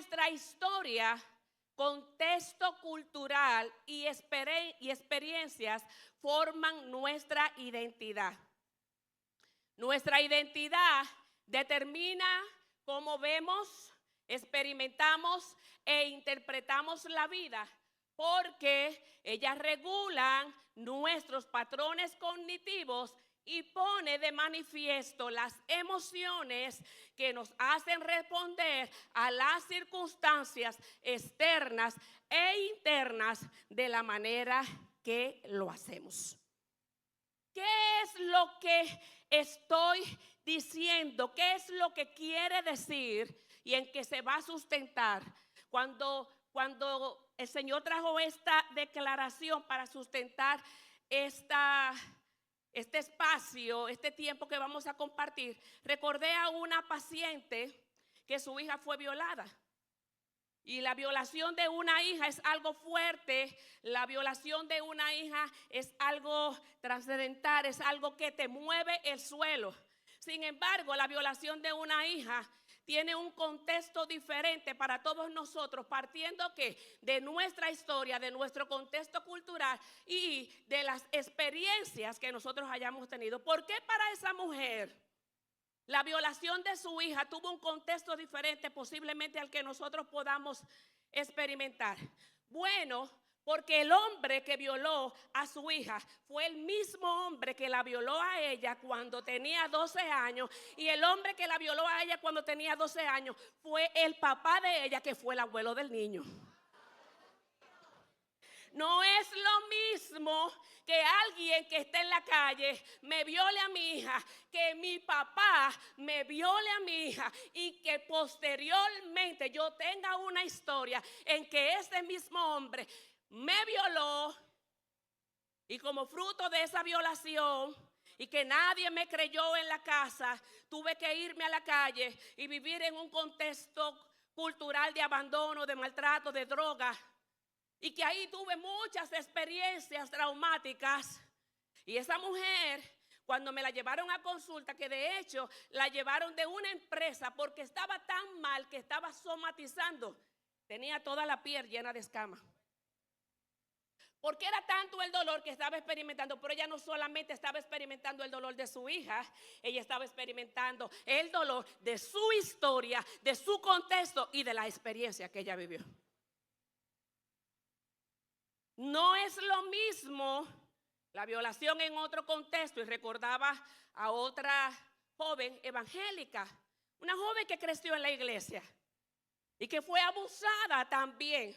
nuestra historia, contexto cultural y experiencias forman nuestra identidad. Nuestra identidad determina cómo vemos, experimentamos e interpretamos la vida, porque ellas regulan nuestros patrones cognitivos y pone de manifiesto las emociones que nos hacen responder a las circunstancias externas e internas de la manera que lo hacemos. ¿Qué es lo que estoy diciendo? ¿Qué es lo que quiere decir y en qué se va a sustentar? Cuando el Señor trajo esta declaración para sustentar este espacio, este tiempo que vamos a compartir, recordé a una paciente que su hija fue violada. Y la violación de una hija es algo fuerte, la violación de una hija es algo trascendental, es algo que te mueve el suelo. Sin embargo, la violación de una hija tiene un contexto diferente para todos nosotros, partiendo que de nuestra historia, de nuestro contexto cultural y de las experiencias que nosotros hayamos tenido. ¿Por qué para esa mujer la violación de su hija tuvo un contexto diferente posiblemente al que nosotros podamos experimentar? Bueno, porque el hombre que violó a su hija fue el mismo hombre que la violó a ella cuando tenía 12 años. Y el hombre que la violó a ella cuando tenía 12 años fue el papá de ella, que fue el abuelo del niño. No es lo mismo que alguien que esté en la calle me viole a mi hija, que mi papá me viole a mi hija y que posteriormente yo tenga una historia en que ese mismo hombre me violó y como fruto de esa violación y que nadie me creyó en la casa, tuve que irme a la calle y vivir en un contexto cultural de abandono, de maltrato, de droga. Y que ahí tuve muchas experiencias traumáticas. Y esa mujer, cuando me la llevaron a consulta, que de hecho la llevaron de una empresa porque estaba tan mal que estaba somatizando, tenía toda la piel llena de escamas. Porque era tanto el dolor que estaba experimentando, pero ella no solamente estaba experimentando el dolor de su hija, ella estaba experimentando el dolor de su historia, de su contexto y de la experiencia que ella vivió. No es lo mismo la violación en otro contexto, y recordaba a otra joven evangélica, una joven que creció en la iglesia y que fue abusada también.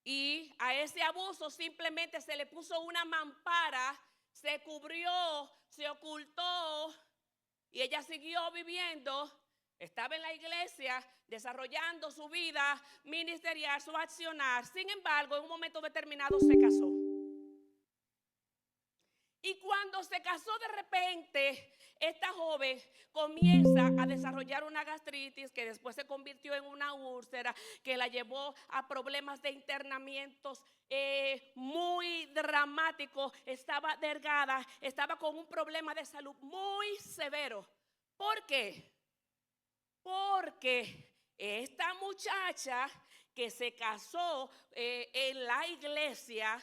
Y a ese abuso simplemente se le puso una mampara, se cubrió, se ocultó y ella siguió viviendo. Estaba en la iglesia desarrollando su vida ministerial, su accionar. Sin embargo, en un momento determinado se casó. Y cuando se casó de repente, esta joven comienza a desarrollar una gastritis que después se convirtió en una úlcera que la llevó a problemas de internamientos muy dramáticos. Estaba delgada, estaba con un problema de salud muy severo. ¿Por qué? Porque esta muchacha que se casó en la iglesia,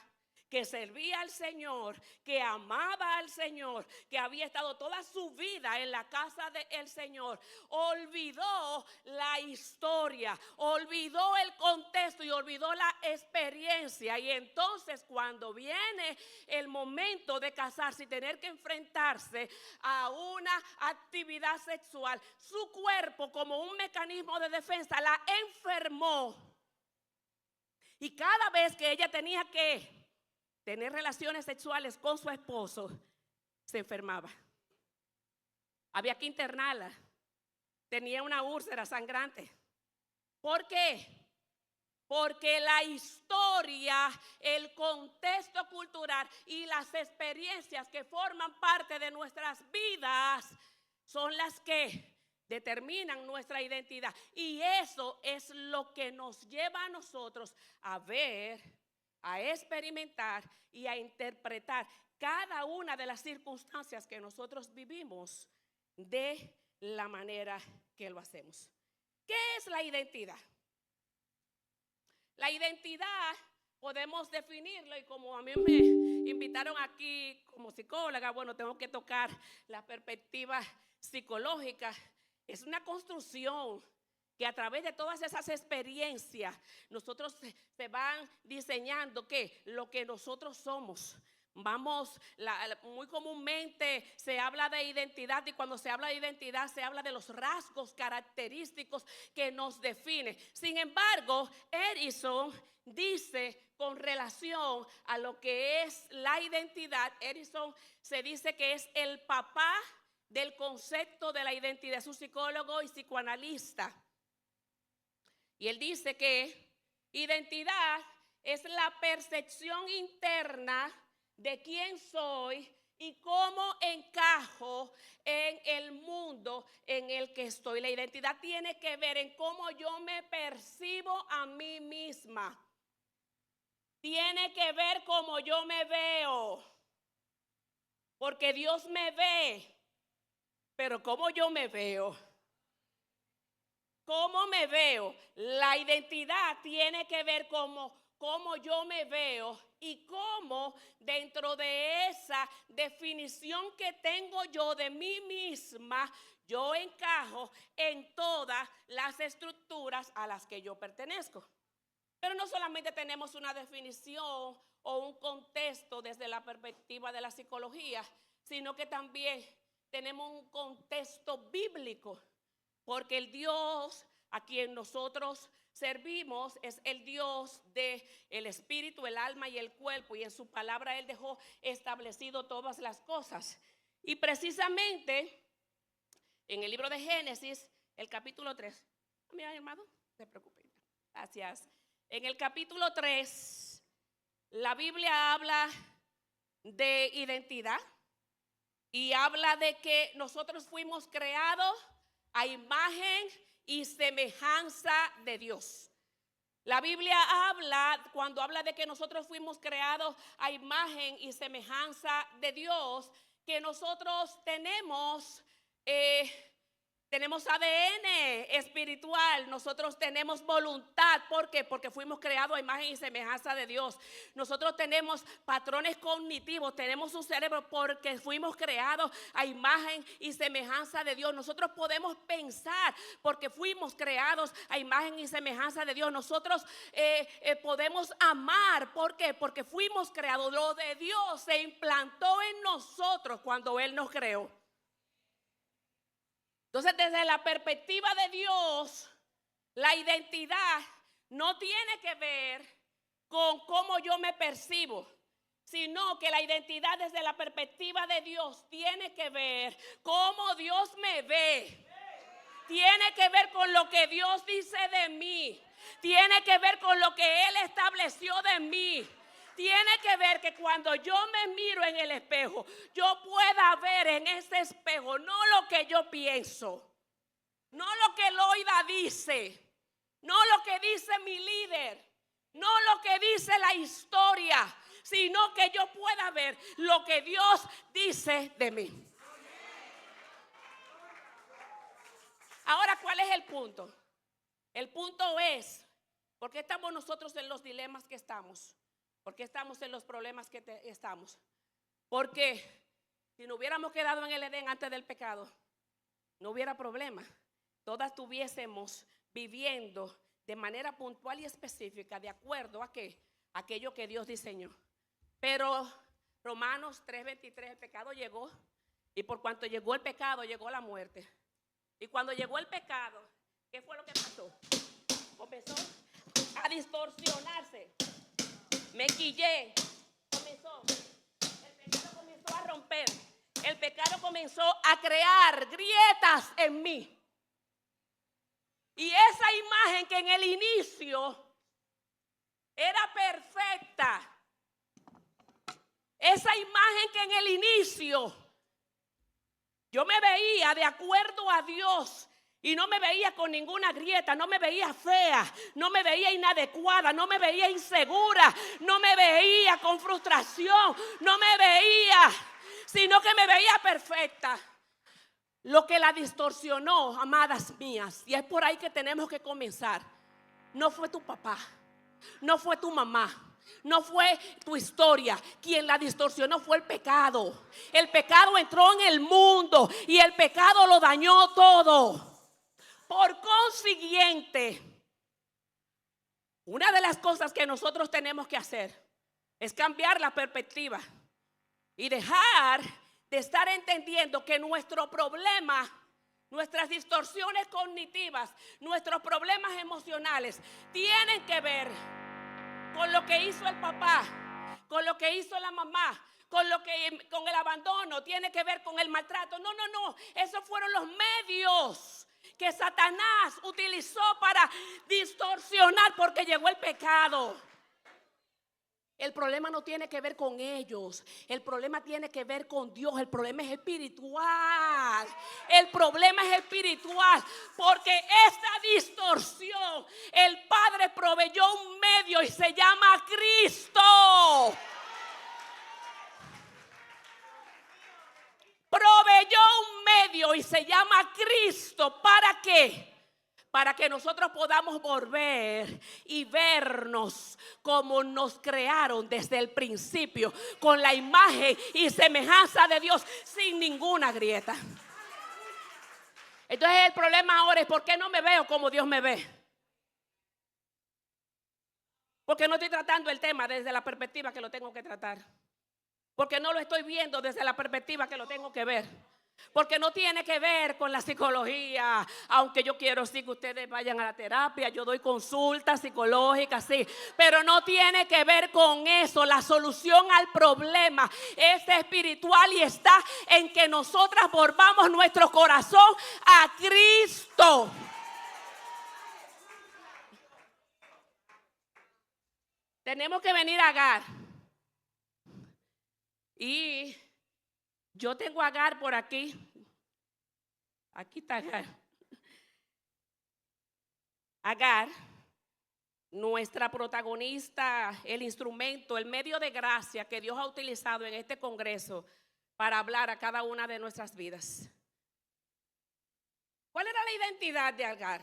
que servía al Señor, que amaba al Señor, que había estado toda su vida en la casa del Señor, olvidó la historia, olvidó el contexto y olvidó la experiencia. Y entonces cuando viene el momento de casarse y tener que enfrentarse a una actividad sexual, su cuerpo, como un mecanismo de defensa, la enfermó. Y cada vez que ella tenía que tener relaciones sexuales con su esposo, se enfermaba. Había que internarla. Tenía una úlcera sangrante. ¿Por qué? Porque la historia, el contexto cultural y las experiencias que forman parte de nuestras vidas son las que determinan nuestra identidad. Y eso es lo que nos lleva a nosotros a ver, a experimentar y a interpretar cada una de las circunstancias que nosotros vivimos de la manera que lo hacemos. ¿Qué es la identidad? La identidad podemos definirlo, y como a mí me invitaron aquí como psicóloga, bueno, tengo que tocar la perspectiva psicológica. Es una construcción que a través de todas esas experiencias nosotros se van diseñando ¿qué? Lo que nosotros somos. Muy comúnmente se habla de identidad, y cuando se habla de identidad se habla de los rasgos característicos que nos definen. Sin embargo, Erickson dice con relación a lo que es la identidad, Erickson se dice que es el papá del concepto de la identidad, es un psicólogo y psicoanalista. Y él dice que identidad es la percepción interna de quién soy y cómo encajo en el mundo en el que estoy. La identidad tiene que ver en cómo yo me percibo a mí misma. Tiene que ver cómo yo me veo. Porque Dios me ve, pero cómo yo me veo. ¿Cómo me veo? La identidad tiene que ver cómo yo me veo y cómo dentro de esa definición que tengo yo de mí misma, yo encajo en todas las estructuras a las que yo pertenezco. Pero no solamente tenemos una definición o un contexto desde la perspectiva de la psicología, sino que también tenemos un contexto bíblico. Porque el Dios a quien nosotros servimos es el Dios del espíritu, el alma y el cuerpo. Y en su palabra Él dejó establecido todas las cosas. Y precisamente en el libro de Génesis, el capítulo 3. Mira, hermano, no se preocupe. Gracias. En el capítulo 3, la Biblia habla de identidad y habla de que nosotros fuimos creados a imagen y semejanza de Dios. La Biblia cuando habla de que nosotros fuimos creados a imagen y semejanza de Dios, que nosotros tenemos ADN espiritual, nosotros tenemos voluntad. ¿Por qué? Porque fuimos creados a imagen y semejanza de Dios. Nosotros tenemos patrones cognitivos, tenemos un cerebro porque fuimos creados a imagen y semejanza de Dios. Nosotros podemos pensar porque fuimos creados a imagen y semejanza de Dios. Nosotros podemos amar. ¿Por qué? Porque fuimos creados. Lo de Dios se implantó en nosotros cuando Él nos creó. Entonces, desde la perspectiva de Dios, la identidad no tiene que ver con cómo yo me percibo, sino que la identidad desde la perspectiva de Dios tiene que ver cómo Dios me ve. Tiene que ver con lo que Dios dice de mí. Tiene que ver con lo que Él estableció de mí. Tiene que ver que cuando yo me miro en el espejo, yo pueda ver en ese espejo no lo que yo pienso, no lo que Loida dice, no lo que dice mi líder, no lo que dice la historia, sino que yo pueda ver lo que Dios dice de mí. Ahora, ¿cuál es el punto? El punto es, ¿por qué estamos nosotros en los dilemas que estamos? ¿Por qué estamos en los problemas que estamos? Porque si no hubiéramos quedado en el Edén antes del pecado, no hubiera problema. Todas estuviésemos viviendo de manera puntual y específica de acuerdo a aquello que Dios diseñó. Pero Romanos 3:23, el pecado llegó, y por cuanto llegó el pecado, llegó la muerte. Y cuando llegó el pecado, ¿qué fue lo que pasó? Comenzó a distorsionarse. Me quillé, el pecado comenzó a romper, el pecado comenzó a crear grietas en mí. Y esa imagen que en el inicio era perfecta, esa imagen que en el inicio yo me veía de acuerdo a Dios, y no me veía con ninguna grieta, no me veía fea, no me veía inadecuada, no me veía insegura, no me veía con frustración, no me veía, sino que me veía perfecta. Lo que la distorsionó, amadas mías, y es por ahí que tenemos que comenzar, no fue tu papá, no fue tu mamá, no fue tu historia. Quien la distorsionó fue el pecado. El pecado entró en el mundo y el pecado lo dañó todo. Por consiguiente, una de las cosas que nosotros tenemos que hacer es cambiar la perspectiva y dejar de estar entendiendo que nuestro problema, nuestras distorsiones cognitivas, nuestros problemas emocionales tienen que ver con lo que hizo el papá, con lo que hizo la mamá, con el abandono, tiene que ver con el maltrato. No, no, no, esos fueron los medios que Satanás utilizó para distorsionar, porque llegó el pecado. El problema no tiene que ver con ellos, el problema tiene que ver con Dios, el problema es espiritual. El problema es espiritual, porque esta distorsión, el Padre proveyó un medio y se llama Cristo. Proveyó un medio y se llama Cristo. ¿Para qué? Para que nosotros podamos volver y vernos como nos crearon desde el principio, con la imagen y semejanza de Dios, sin ninguna grieta. Entonces el problema ahora es: ¿por qué no me veo como Dios me ve? Porque no estoy tratando el tema desde la perspectiva que lo tengo que tratar. Porque no lo estoy viendo desde la perspectiva que lo tengo que ver. Porque no tiene que ver con la psicología. Aunque yo quiero sí que ustedes vayan a la terapia, yo doy consultas psicológicas, sí, pero no tiene que ver con eso. La solución al problema es espiritual y está en que nosotras volvamos nuestro corazón a Cristo. Tenemos que venir a Agar. Y yo tengo a Agar por aquí. Aquí está Agar. Agar, nuestra protagonista, el instrumento, el medio de gracia que Dios ha utilizado en este congreso para hablar a cada una de nuestras vidas. ¿Cuál era la identidad de Agar?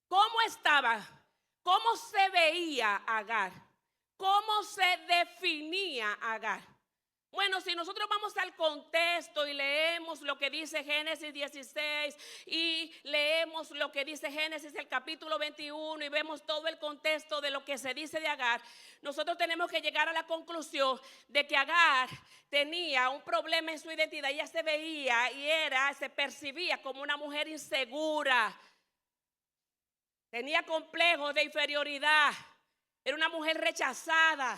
¿Cómo estaba? ¿Cómo se veía Agar? ¿Cómo se definía Agar? Bueno, si nosotros vamos al contexto y leemos lo que dice Génesis 16 y leemos lo que dice Génesis el capítulo 21 y vemos todo el contexto de lo que se dice de Agar, nosotros tenemos que llegar a la conclusión de que Agar tenía un problema en su identidad. Ella se veía y se percibía como una mujer insegura. Tenía complejos de inferioridad. Era una mujer rechazada.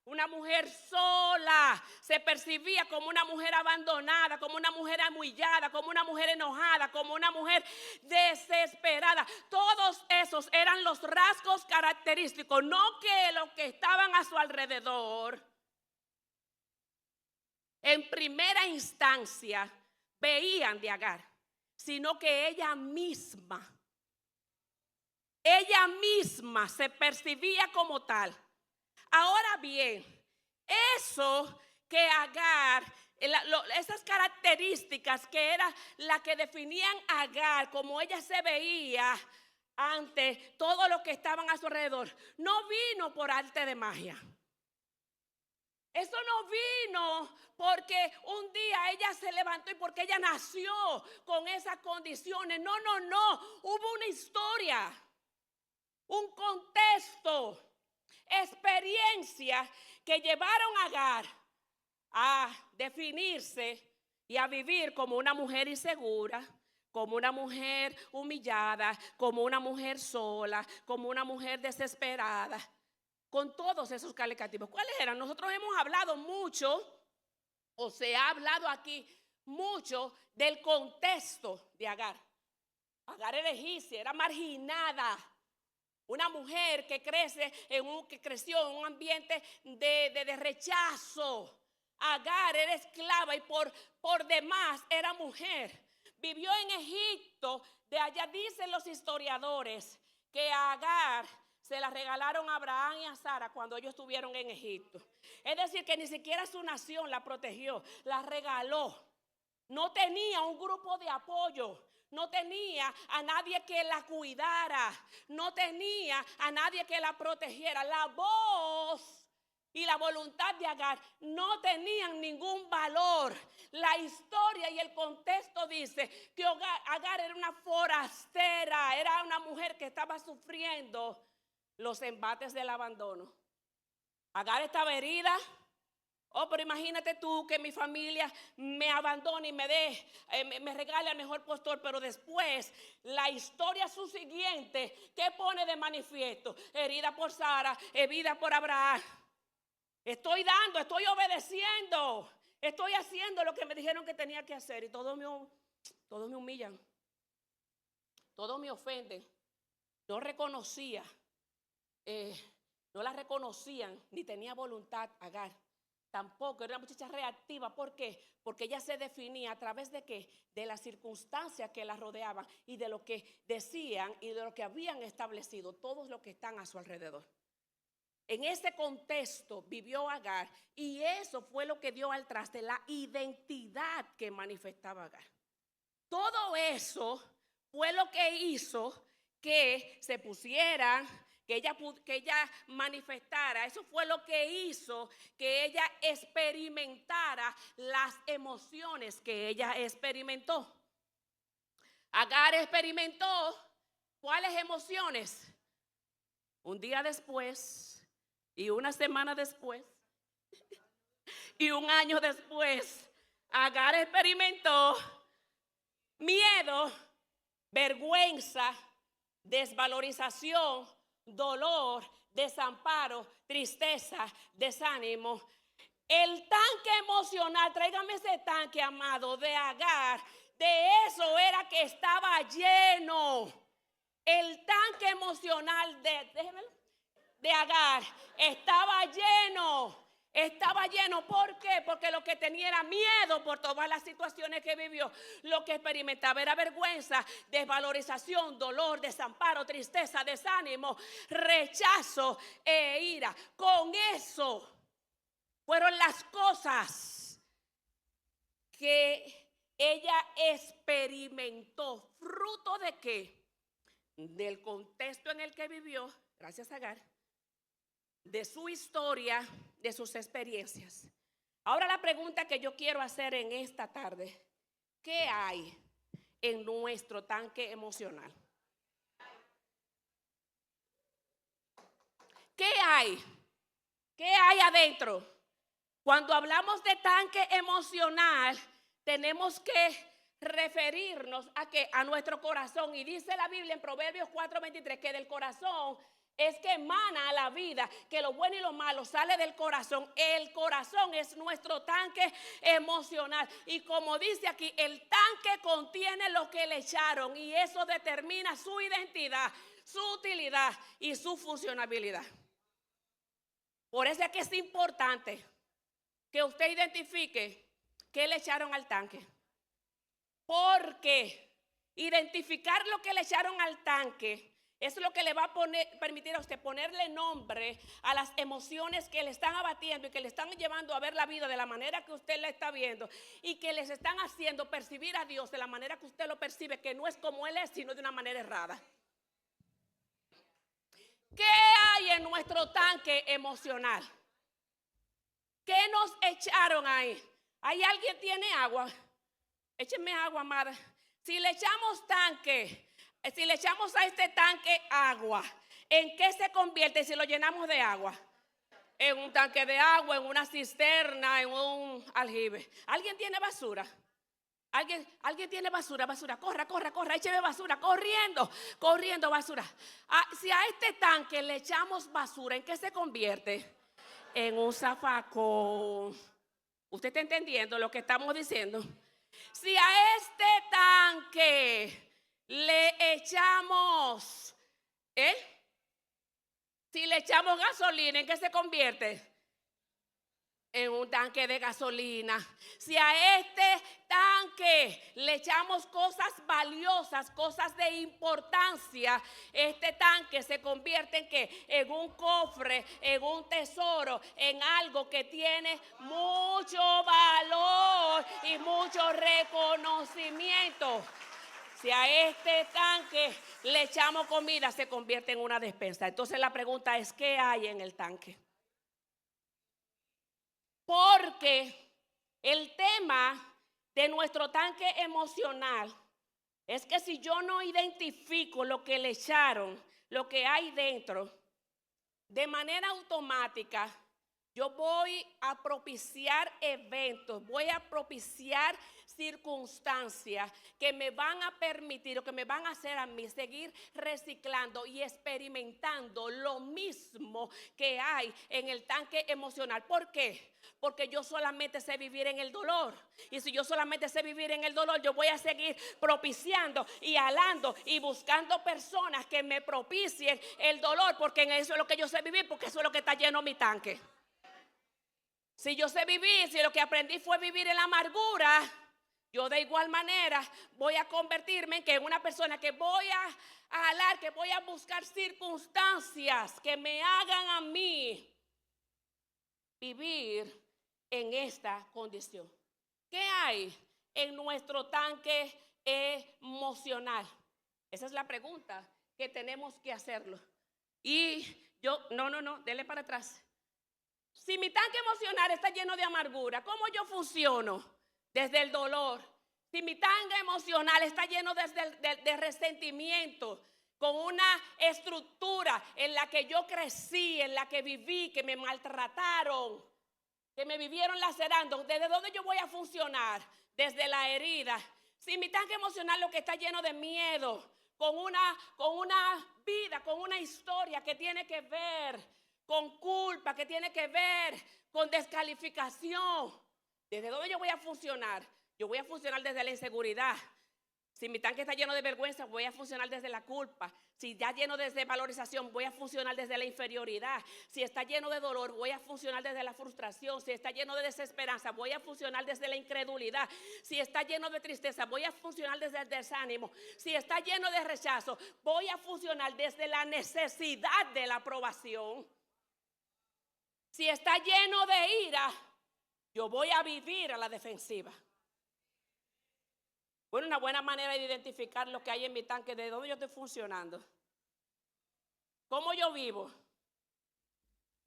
Una mujer sola, se percibía como una mujer abandonada, como una mujer humillada, como una mujer enojada, como una mujer desesperada. Todos esos eran los rasgos característicos, no que los que estaban a su alrededor en primera instancia veían de Agar, sino que ella misma se percibía como tal. Ahora bien, eso que Agar, esas características que eran las que definían a Agar, como ella se veía ante todo lo que estaban a su alrededor, no vino por arte de magia. Eso no vino porque un día ella se levantó y porque ella nació con esas condiciones. No, no, no. Hubo una historia, un contexto, experiencias que llevaron a Agar a definirse y a vivir como una mujer insegura, como una mujer humillada, como una mujer sola, como una mujer desesperada, con todos esos calificativos. ¿Cuáles eran? Nosotros hemos hablado mucho, o se ha hablado aquí mucho del contexto de Agar. Agar era egipcia, era marginada. Una mujer que creció en un ambiente de rechazo. Agar era esclava y por demás era mujer. Vivió en Egipto. De allá dicen los historiadores que a Agar se la regalaron a Abraham y a Sara cuando ellos estuvieron en Egipto. Es decir, que ni siquiera su nación la protegió, la regaló. No tenía un grupo de apoyo. No tenía a nadie que la cuidara. No tenía a nadie que la protegiera. La voz y la voluntad de Agar no tenían ningún valor. La historia y el contexto dice que Agar era una forastera, era una mujer que estaba sufriendo los embates del abandono. Agar estaba herida. Oh, pero imagínate tú que mi familia me abandone y me regale al mejor postor, pero después la historia subsiguiente, ¿qué pone de manifiesto? Herida por Sara, herida por Abraham. Estoy obedeciendo, estoy haciendo lo que me dijeron que tenía que hacer y todos me humillan, todos me ofenden. No reconocía, no la reconocían ni tenía voluntad Agar. Tampoco, era una muchacha reactiva. ¿Por qué? Porque ella se definía a través de qué, de las circunstancias que la rodeaban y de lo que decían y de lo que habían establecido todos los que están a su alrededor. En ese contexto vivió Agar y eso fue lo que dio al traste la identidad que manifestaba Agar. Todo eso fue lo que hizo que se pusiera, que ella manifestara. Eso fue lo que hizo que ella experimentara las emociones que ella experimentó. Agar experimentó ¿cuáles emociones? Un día después y una semana después y un año después, Agar experimentó miedo, vergüenza, desvalorización, dolor, desamparo, tristeza, desánimo. El tanque emocional, tráigame ese tanque, amado, de Agar, de eso era que estaba lleno. El tanque emocional de Agar estaba lleno. Estaba lleno, ¿por qué? Porque lo que tenía era miedo por todas las situaciones que vivió. Lo que experimentaba era vergüenza, desvalorización, dolor, desamparo, tristeza, desánimo, rechazo e ira. Con eso fueron las cosas que ella experimentó. ¿Fruto de qué? Del contexto en el que vivió, gracias a Agar, de su historia, de sus experiencias. Ahora la pregunta que yo quiero hacer en esta tarde: ¿qué hay en nuestro tanque emocional? ¿Qué hay? ¿Qué hay adentro? Cuando hablamos de tanque emocional, tenemos que referirnos a que a nuestro corazón. Y dice la Biblia en Proverbios 4:23 que del corazón es que emana a la vida, que lo bueno y lo malo sale del corazón. El corazón es nuestro tanque emocional. Y como dice aquí, el tanque contiene lo que le echaron y eso determina su identidad, su utilidad y su funcionabilidad. Por eso es que es importante que usted identifique qué le echaron al tanque. Porque identificar lo que le echaron al tanque es lo que le va a permitir a usted ponerle nombre a las emociones que le están abatiendo y que le están llevando a ver la vida de la manera que usted la está viendo y que les están haciendo percibir a Dios de la manera que usted lo percibe, que no es como Él es, sino de una manera errada. ¿Qué hay en nuestro tanque emocional? ¿Qué nos echaron ahí? ¿Hay alguien tiene agua? Échenme agua, amada. Si le echamos a este tanque agua, ¿en qué se convierte si lo llenamos de agua? En un tanque de agua, en una cisterna, en un aljibe. ¿Alguien tiene basura? ¿Alguien tiene basura? Corra, écheme basura, corriendo basura. Si a este tanque le echamos basura, ¿en qué se convierte? En un zafacón. ¿Usted está entendiendo lo que estamos diciendo? Si a este tanque le echamos, si le echamos gasolina, ¿en qué se convierte? en un tanque de gasolina. Si a este tanque le echamos cosas valiosas, cosas de importancia, este tanque se convierte en ¿qué? En un cofre, en un tesoro, en algo que tiene mucho valor y mucho reconocimiento. Si a este tanque le echamos comida, se convierte en una despensa. Entonces la pregunta es, ¿qué hay en el tanque? Porque el tema de nuestro tanque emocional es que si yo no identifico lo que le echaron, lo que hay dentro, de manera automática, yo voy a propiciar eventos, voy a propiciar circunstancias que me van a permitir o que me van a hacer a mí seguir reciclando y experimentando lo mismo que hay en el tanque emocional. ¿Por qué? Porque yo solamente sé vivir en el dolor. Y si yo solamente sé vivir en el dolor, yo voy a seguir propiciando y alando y buscando personas que me propicien el dolor, porque en eso es lo que yo sé vivir, porque eso es lo que está lleno mi tanque. Si yo sé vivir, si lo que aprendí fue vivir en la amargura, yo de igual manera voy a convertirme en una persona que voy a jalar, que voy a buscar circunstancias que me hagan a mí vivir en esta condición. ¿Qué hay en nuestro tanque emocional? Esa es la pregunta que tenemos que hacerlo. Y yo, dele para atrás. Si mi tanque emocional está lleno de amargura, ¿cómo yo funciono? Desde el dolor. Si mi tanque emocional está lleno de resentimiento, con una estructura en la que yo crecí, en la que viví, que me maltrataron, que me vivieron lacerando, ¿desde dónde yo voy a funcionar? Desde la herida. Si mi tanque emocional lo que está lleno de miedo, con una vida, con una historia que tiene que ver con culpa, que tiene que ver con descalificación, ¿desde dónde yo voy a funcionar? Yo voy a funcionar desde la inseguridad. Si mi tanque está lleno de vergüenza, voy a funcionar desde la culpa. Si está lleno de valorización, voy a funcionar desde la inferioridad. Si está lleno de dolor, voy a funcionar desde la frustración. Si está lleno de desesperanza, voy a funcionar desde la incredulidad. Si está lleno de tristeza, voy a funcionar desde el desánimo. Si está lleno de rechazo, voy a funcionar desde la necesidad de la aprobación. Si está lleno de ira, yo voy a vivir a la defensiva. Bueno, una buena manera de identificar lo que hay en mi tanque, de dónde yo estoy funcionando. ¿Cómo yo vivo?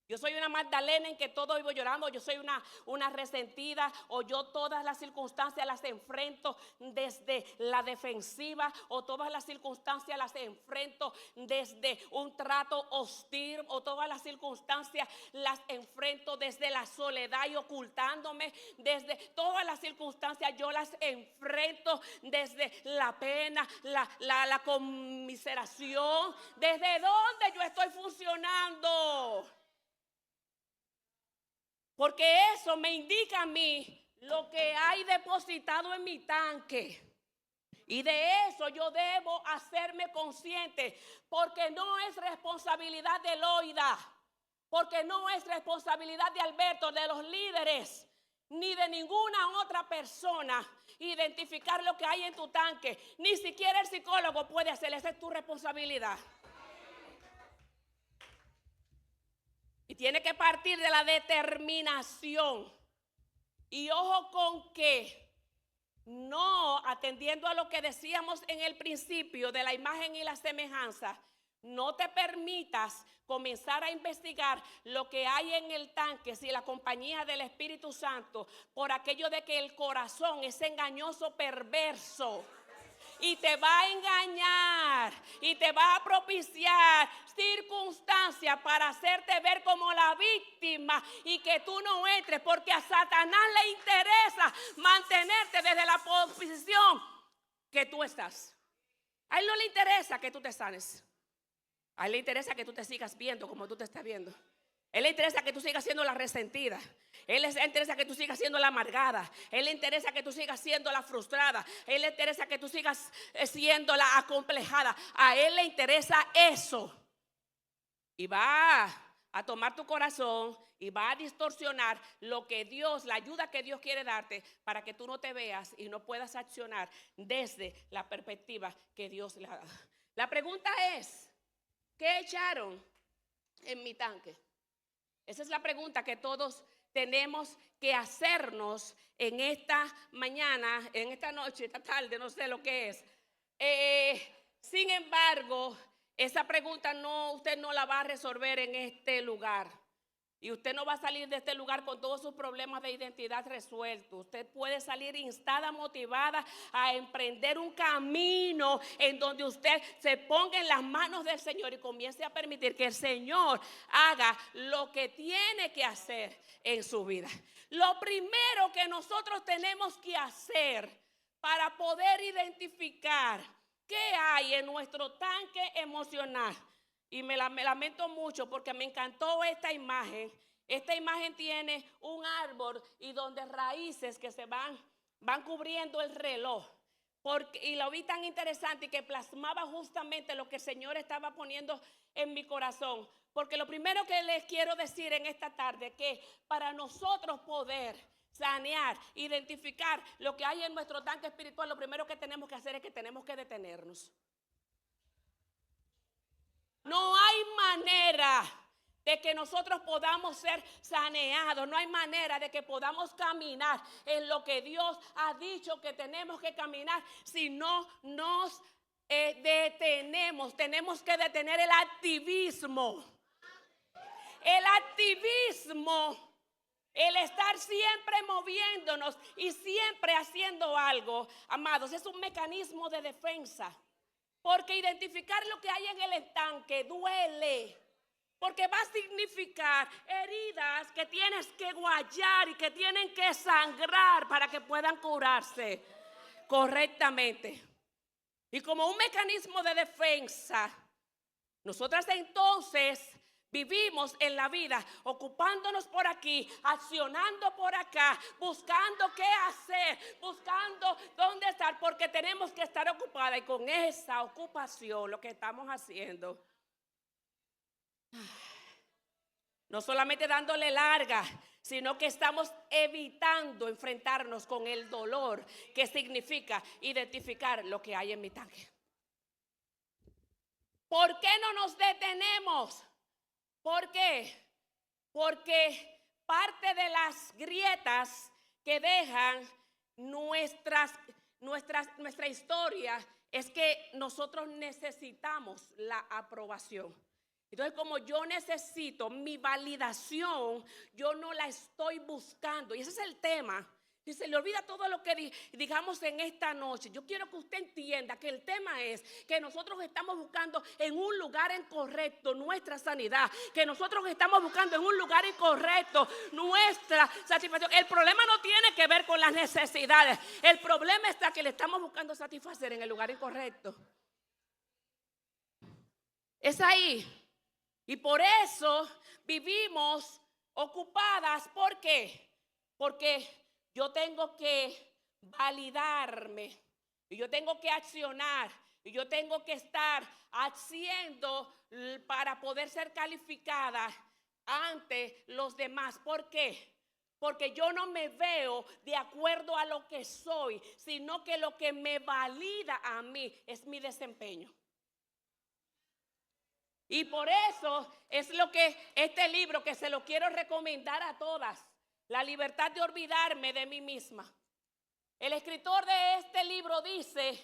Yo soy una Magdalena en que todo vivo llorando, yo soy una resentida, o yo todas las circunstancias las enfrento desde la defensiva, o todas las circunstancias las enfrento desde un trato hostil, o todas las circunstancias las enfrento desde la soledad y ocultándome, desde todas las circunstancias yo las enfrento desde la pena, la conmiseración. ¿Desde dónde yo estoy funcionando? Porque eso me indica a mí lo que hay depositado en mi tanque. Y de eso yo debo hacerme consciente, porque no es responsabilidad de Loida, porque no es responsabilidad de Alberto, de los líderes, ni de ninguna otra persona identificar lo que hay en tu tanque. Ni siquiera el psicólogo puede hacerlo, esa es tu responsabilidad. Y tiene que partir de la determinación. Y ojo con que no, atendiendo a lo que decíamos en el principio de la imagen y la semejanza, no te permitas comenzar a investigar lo que hay en el tanque sin la compañía del Espíritu Santo, por aquello de que el corazón es engañoso, perverso. Y te va a engañar y te va a propiciar circunstancias para hacerte ver como la víctima y que tú no entres, porque a Satanás le interesa mantenerte desde la posición que tú estás. A él no le interesa que tú te sanes. A él le interesa que tú te sigas viendo como tú te estás viendo. A él le interesa que tú sigas siendo la resentida. A él le interesa que tú sigas siendo la amargada. A él le interesa que tú sigas siendo la frustrada. A él le interesa que tú sigas siendo la acomplejada. A él le interesa eso. Y va a tomar tu corazón y va a distorsionar lo que Dios, la ayuda que Dios quiere darte para que tú no te veas y no puedas accionar desde la perspectiva que Dios le ha dado. La pregunta es, ¿qué echaron en mi tanque? Esa es la pregunta que todos tenemos que hacernos en esta mañana, en esta noche, esta tarde, no sé lo que es. Sin embargo, esa pregunta usted no la va a resolver en este lugar. Y usted no va a salir de este lugar con todos sus problemas de identidad resueltos. Usted puede salir instada, motivada a emprender un camino en donde usted se ponga en las manos del Señor y comience a permitir que el Señor haga lo que tiene que hacer en su vida. Lo primero que nosotros tenemos que hacer para poder identificar qué hay en nuestro tanque emocional. Y me lamento mucho porque me encantó esta imagen. Esta imagen tiene un árbol y donde raíces que se van cubriendo el reloj. Y lo vi tan interesante y que plasmaba justamente lo que el Señor estaba poniendo en mi corazón. Porque lo primero que les quiero decir en esta tarde es que para nosotros poder sanear, identificar lo que hay en nuestro tanque espiritual, lo primero que tenemos que hacer es que tenemos que detenernos. No hay manera de que nosotros podamos ser saneados. No hay manera de que podamos caminar en lo que Dios ha dicho que tenemos que caminar si no nos detenemos. Tenemos que detener el activismo. El activismo, el estar siempre moviéndonos y siempre haciendo algo, amados, es un mecanismo de defensa. Porque identificar lo que hay en el estanque duele. Porque va a significar heridas que tienes que guayar y que tienen que sangrar para que puedan curarse correctamente. Y como un mecanismo de defensa, nosotras entonces vivimos en la vida ocupándonos por aquí, accionando por acá, buscando qué hacer, buscando dónde estar, porque tenemos que estar ocupadas. Y con esa ocupación lo que estamos haciendo, no solamente dándole larga, sino que estamos evitando enfrentarnos con el dolor que significa identificar lo que hay en mi tanque. ¿Por qué no nos detenemos? ¿Por qué? Porque parte de las grietas que dejan nuestra historia es que nosotros necesitamos la aprobación. Entonces, como yo necesito mi validación, yo no la estoy buscando. Y ese es el tema. Y se le olvida todo lo que digamos en esta noche. Yo quiero que usted entienda que el tema es que nosotros estamos buscando en un lugar incorrecto nuestra sanidad. Que nosotros estamos buscando en un lugar incorrecto nuestra satisfacción. El problema no tiene que ver con las necesidades. El problema está que le estamos buscando satisfacer en el lugar incorrecto. Es ahí. Y por eso vivimos ocupadas. ¿Por qué? Porque yo tengo que validarme, y yo tengo que accionar, y yo tengo que estar haciendo para poder ser calificada ante los demás. ¿Por qué? Porque yo no me veo de acuerdo a lo que soy, sino que lo que me valida a mí es mi desempeño. Y por eso es lo que este libro, que se lo quiero recomendar a todas, La libertad de olvidarme de mí misma. El escritor de este libro dice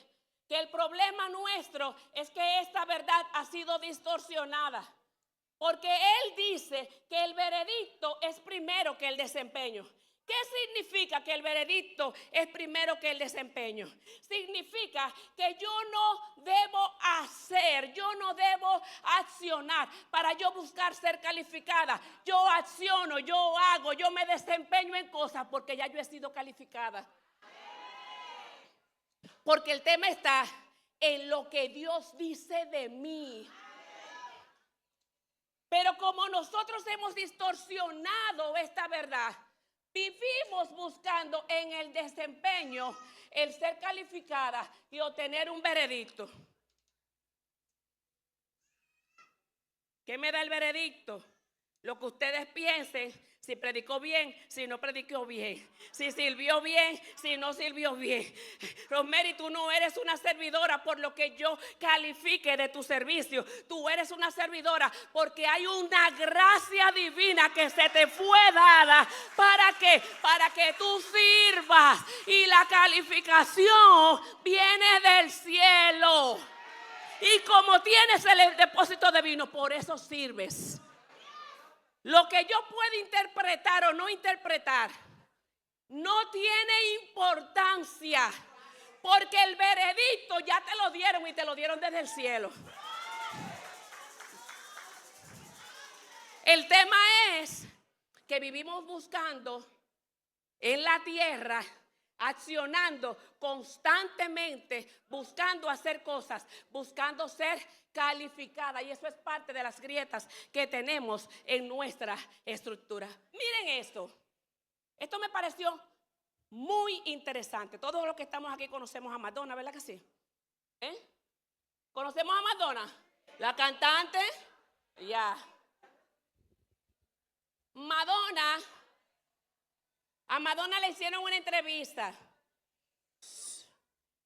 que el problema nuestro es que esta verdad ha sido distorsionada. Porque él dice que el veredicto es primero que el desempeño. ¿Qué significa que el veredicto es primero que el desempeño? Significa que yo no debo hacer, yo no debo accionar para yo buscar ser calificada. Yo acciono, yo hago, yo me desempeño en cosas porque ya yo he sido calificada. Porque el tema está en lo que Dios dice de mí. Pero como nosotros hemos distorsionado esta verdad, vivimos buscando en el desempeño el ser calificada y obtener un veredicto. ¿Qué me da el veredicto? lo que ustedes piensen, si predicó bien, si no predicó bien, si sirvió bien, si no sirvió bien. Rosemary, tú no eres una servidora por lo que yo califique de tu servicio. Tú eres una servidora porque hay una gracia divina que se te fue dada. ¿Para qué? Para que tú sirvas. Y la calificación viene del cielo. Y como tienes el depósito de vino, por eso sirves. Lo que yo pueda interpretar o no interpretar no tiene importancia, porque el veredicto ya te lo dieron y te lo dieron desde el cielo. El tema es que vivimos buscando en la tierra, accionando constantemente, buscando hacer cosas, buscando ser calificada, y eso es parte de las grietas que tenemos en nuestra estructura. Miren esto me pareció muy interesante. Todos los que estamos aquí conocemos a Madonna, ¿verdad que sí? ¿Conocemos a Madonna? La cantante, ya. A Madonna le hicieron una entrevista.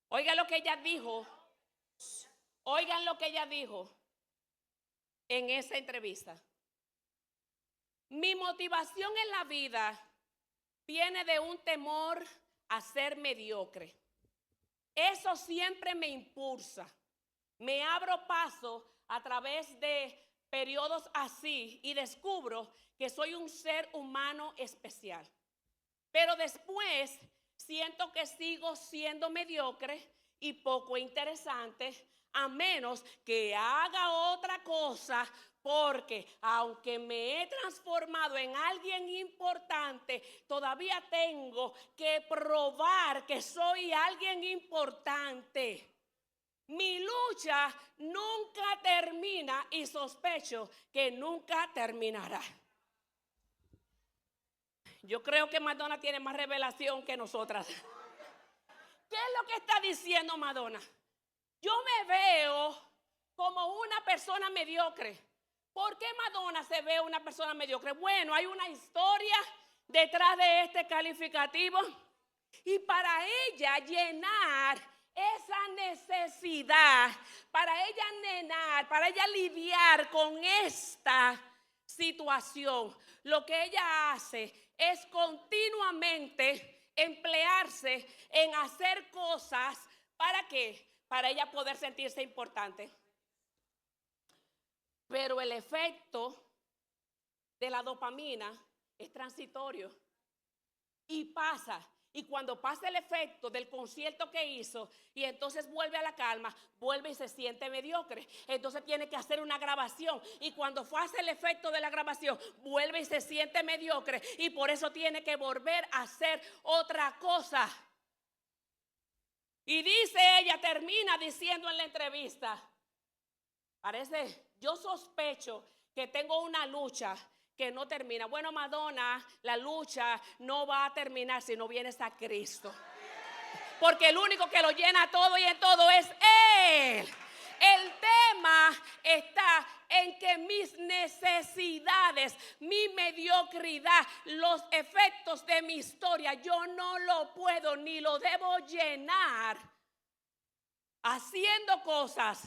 Oigan lo que ella dijo. Oigan lo que ella dijo en esa entrevista. Mi motivación en la vida viene de un temor a ser mediocre. Eso siempre me impulsa. Me abro paso a través de periodos así y descubro que soy un ser humano especial. Pero después siento que sigo siendo mediocre y poco interesante, a menos que haga otra cosa, porque aunque me he transformado en alguien importante, todavía tengo que probar que soy alguien importante. Mi lucha nunca termina y sospecho que nunca terminará. Yo creo que Madonna tiene más revelación que nosotras. ¿Qué es lo que está diciendo Madonna? Yo me veo como una persona mediocre. ¿Por qué Madonna se ve una persona mediocre? Bueno, hay una historia detrás de este calificativo. Y para ella llenar esa necesidad, para ella lidiar con esta situación, lo que ella hace es continuamente emplearse en hacer cosas. ¿Para qué? Para ella poder sentirse importante. Pero el efecto de la dopamina es transitorio y pasa. Y cuando pasa el efecto del concierto que hizo y entonces vuelve a la calma, vuelve y se siente mediocre. Entonces tiene que hacer una grabación. Y cuando hace el efecto de la grabación, vuelve y se siente mediocre. Y por eso tiene que volver a hacer otra cosa. Y dice ella, termina diciendo en la entrevista, yo sospecho que tengo una lucha que no termina. Bueno, Madonna, la lucha no va a terminar si no vienes a Cristo. Porque el único que lo llena todo y en todo es Él. El tema está en que mis necesidades, mi mediocridad, los efectos de mi historia, yo no lo puedo ni lo debo llenar haciendo cosas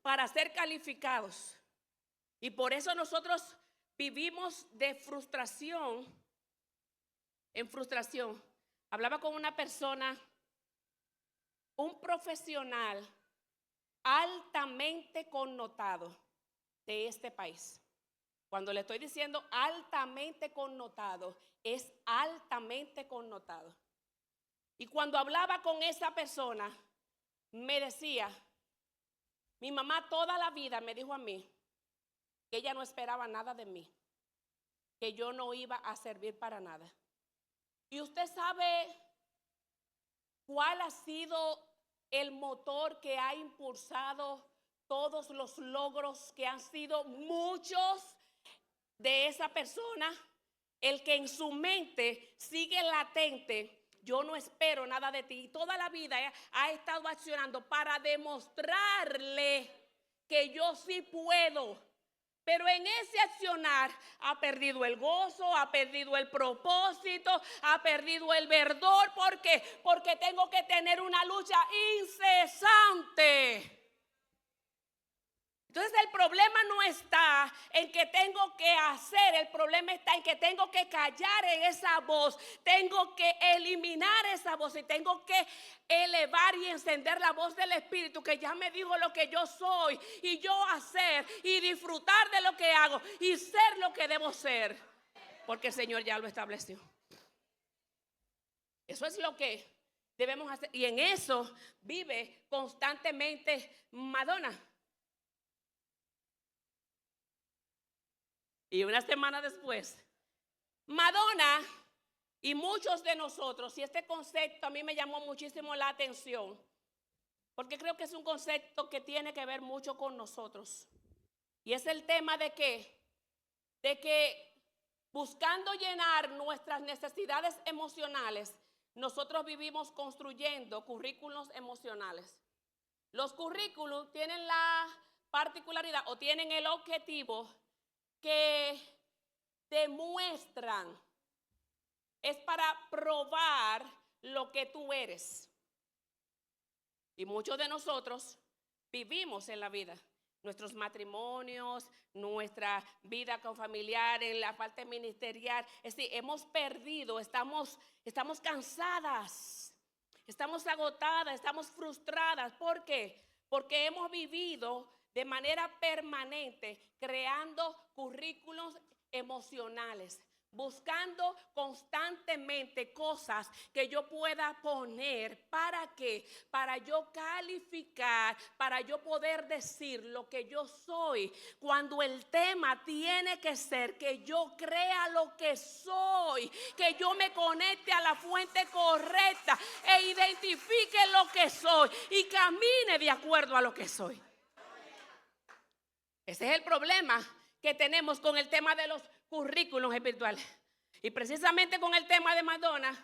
para ser calificados. Y por eso nosotros vivimos de frustración en frustración. Hablaba con una persona, un profesional altamente connotado de este país. Cuando le estoy diciendo altamente connotado, es altamente connotado. Y cuando hablaba con esa persona, me decía, mi mamá toda la vida me dijo a mí que ella no esperaba nada de mí, que yo no iba a servir para nada. Y usted sabe cuál ha sido el motor que ha impulsado todos los logros que han sido muchos de esa persona. El que en su mente sigue latente, yo no espero nada de ti. Y toda la vida ha estado accionando para demostrarle que yo sí puedo. Pero en ese accionar ha perdido el gozo, ha perdido el propósito, ha perdido el verdor. ¿Por qué? Porque tengo que tener una lucha incesante. Entonces el problema no está en que tengo que hacer, el problema está en que tengo que callar en esa voz, tengo que eliminar esa voz y tengo que elevar y encender la voz del Espíritu que ya me dijo lo que yo soy y yo hacer y disfrutar de lo que hago y ser lo que debo ser, porque el Señor ya lo estableció. Eso es lo que debemos hacer y en eso vive constantemente Madonna. Y una semana después, Madonna y muchos de nosotros, y este concepto a mí me llamó muchísimo la atención, porque creo que es un concepto que tiene que ver mucho con nosotros. Y es el tema de que buscando llenar nuestras necesidades emocionales, nosotros vivimos construyendo currículos emocionales. Los currículos tienen la particularidad o tienen el objetivo que demuestran, es para probar lo que tú eres. Y muchos de nosotros vivimos en la vida, nuestros matrimonios, nuestra vida con familiares, en la parte ministerial, es decir, hemos perdido, estamos cansadas, estamos agotadas, estamos frustradas. ¿Por qué? Porque hemos vivido de manera permanente creando currículos emocionales, buscando constantemente cosas que yo pueda poner. ¿Para qué? Para yo calificar, para yo poder decir lo que yo soy, cuando el tema tiene que ser que yo crea lo que soy, que yo me conecte a la fuente correcta e identifique lo que soy y camine de acuerdo a lo que soy. Ese es el problema que tenemos con el tema de los currículos espirituales. Y precisamente con el tema de Madonna,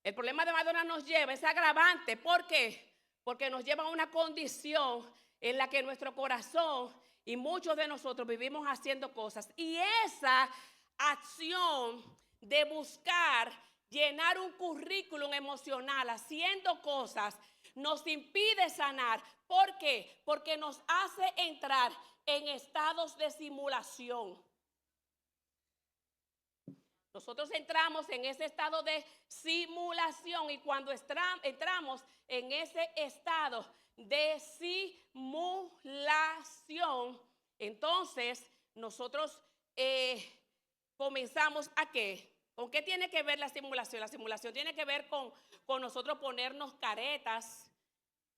el problema de Madonna nos lleva, es agravante. ¿Por qué? Porque nos lleva a una condición en la que nuestro corazón y muchos de nosotros vivimos haciendo cosas. Y esa acción de buscar llenar un currículum emocional haciendo cosas nos impide sanar. ¿Por qué? Porque nos hace entrar en estados de simulación. Nosotros entramos en ese estado de simulación y cuando entramos en ese estado de simulación, entonces nosotros comenzamos a ¿qué? ¿Con qué tiene que ver la simulación? La simulación tiene que ver con nosotros ponernos caretas.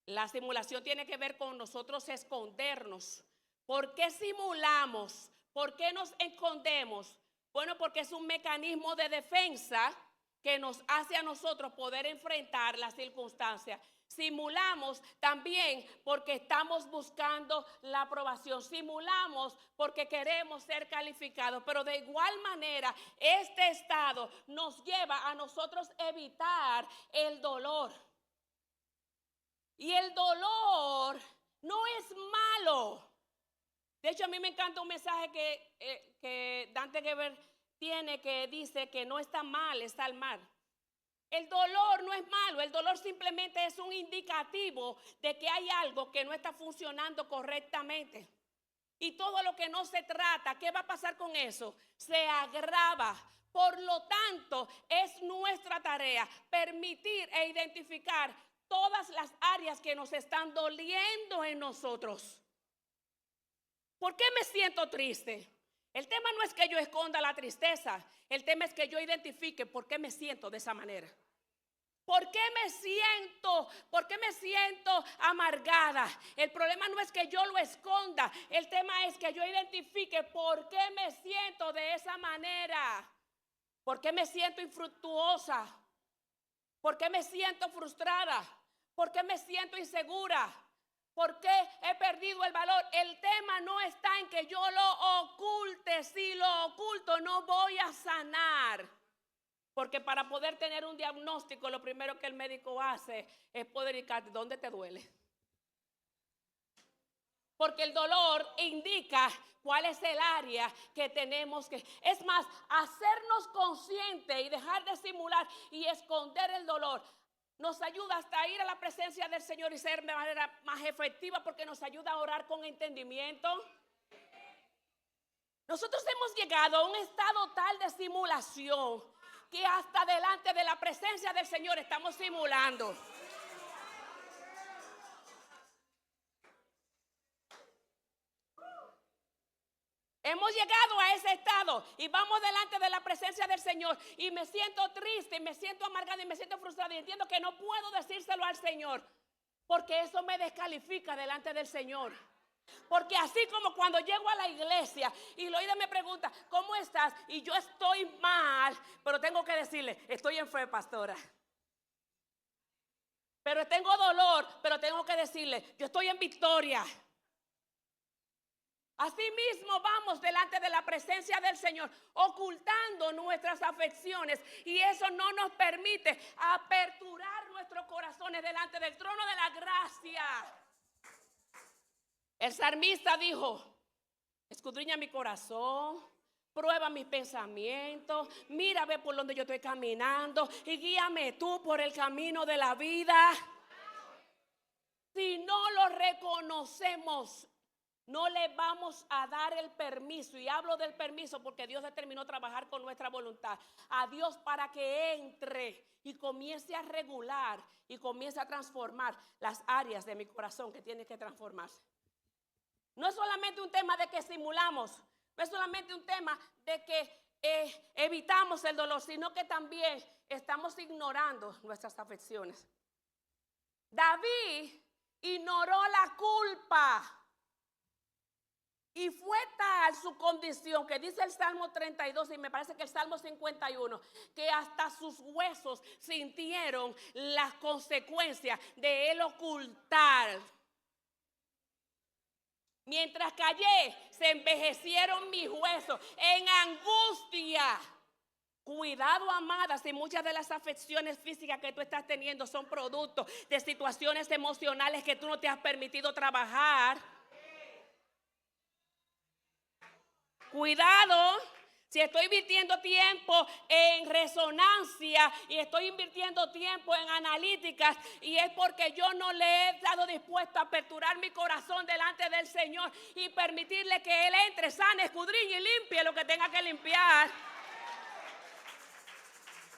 La simulación tiene que ver con nosotros escondernos. ¿Por qué simulamos? ¿Por qué nos escondemos? Bueno, porque es un mecanismo de defensa que nos hace a nosotros poder enfrentar las circunstancias. Simulamos también porque estamos buscando la aprobación. Simulamos porque queremos ser calificados. Pero de igual manera, este estado nos lleva a nosotros evitar el dolor. Y el dolor no es malo. De hecho, a mí me encanta un mensaje que Dante Gebel tiene que dice que no está mal, está al mal. El dolor no es malo, el dolor simplemente es un indicativo de que hay algo que no está funcionando correctamente. Y todo lo que no se trata, ¿qué va a pasar con eso? Se agrava. Por lo tanto, es nuestra tarea permitir e identificar todas las áreas que nos están doliendo en nosotros. ¿Por qué me siento triste? El tema no es que yo esconda la tristeza, el tema es que yo identifique por qué me siento de esa manera. ¿Por qué me siento? ¿Por qué me siento amargada? El problema no es que yo lo esconda, el tema es que yo identifique por qué me siento de esa manera. ¿Por qué me siento infructuosa? ¿Por qué me siento frustrada? ¿Por qué me siento insegura? ¿Por qué he perdido el valor? El tema no está en que yo lo oculte. Si lo oculto, no voy a sanar. Porque para poder tener un diagnóstico, lo primero que el médico hace es poder indicarte dónde te duele. Porque el dolor indica cuál es el área que tenemos que... Es más, hacernos conscientes y dejar de simular y esconder el dolor nos ayuda hasta ir a la presencia del Señor y ser de manera más efectiva, porque nos ayuda a orar con entendimiento. Nosotros hemos llegado a un estado tal de simulación que hasta delante de la presencia del Señor estamos simulando. Hemos llegado a ese estado y vamos delante de la presencia del Señor y me siento triste, y me siento amargada y me siento frustrada y entiendo que no puedo decírselo al Señor, porque eso me descalifica delante del Señor. Porque así como cuando llego a la iglesia y Loida me pregunta, ¿cómo estás? Y yo estoy mal, pero tengo que decirle, estoy en fe, pastora. Pero tengo dolor, pero tengo que decirle, yo estoy en victoria. Asimismo vamos delante de la presencia del Señor, ocultando nuestras afecciones, y eso no nos permite aperturar nuestros corazones delante del trono de la gracia. El salmista dijo, escudriña mi corazón, prueba mis pensamientos, mira, ve por donde yo estoy caminando y guíame tú por el camino de la vida. Si no lo reconocemos, no le vamos a dar el permiso, y hablo del permiso porque Dios determinó trabajar con nuestra voluntad, a Dios para que entre y comience a regular y comience a transformar las áreas de mi corazón que tienen que transformarse. No es solamente un tema de que simulamos, no es solamente un tema de que evitamos el dolor, sino que también estamos ignorando nuestras afecciones. David ignoró la culpa. Y fue tal su condición que dice el Salmo 32 y me parece que el Salmo 51, que hasta sus huesos sintieron las consecuencias de él ocultar. Mientras callé, se envejecieron mis huesos en angustia. Cuidado, amadas, si muchas de las afecciones físicas que tú estás teniendo son producto de situaciones emocionales que tú no te has permitido trabajar. Cuidado, si estoy invirtiendo tiempo en resonancia y estoy invirtiendo tiempo en analíticas, y es porque yo no le he estado dispuesto a aperturar mi corazón delante del Señor y permitirle que Él entre, sane, escudriñe y limpie lo que tenga que limpiar.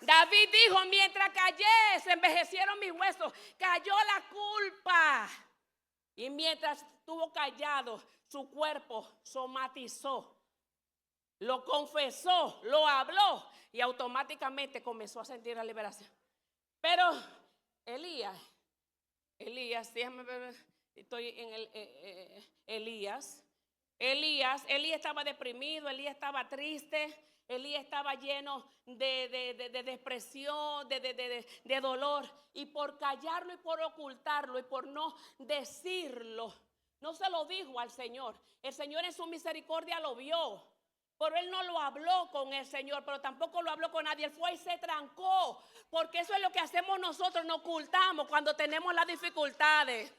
David dijo, mientras callé, se envejecieron mis huesos, cayó la culpa. Y mientras estuvo callado, su cuerpo somatizó. Lo confesó, lo habló y automáticamente comenzó a sentir la liberación. Pero Elías, déjame ver, estoy en Elías estaba deprimido, Elías estaba triste, Elías estaba lleno de depresión, de dolor, y por callarlo y por ocultarlo y por no decirlo, no se lo dijo al Señor. El Señor en su misericordia lo vio. Pero él no lo habló con el Señor, pero tampoco lo habló con nadie. Él fue y se trancó, porque eso es lo que hacemos nosotros, nos ocultamos cuando tenemos las dificultades.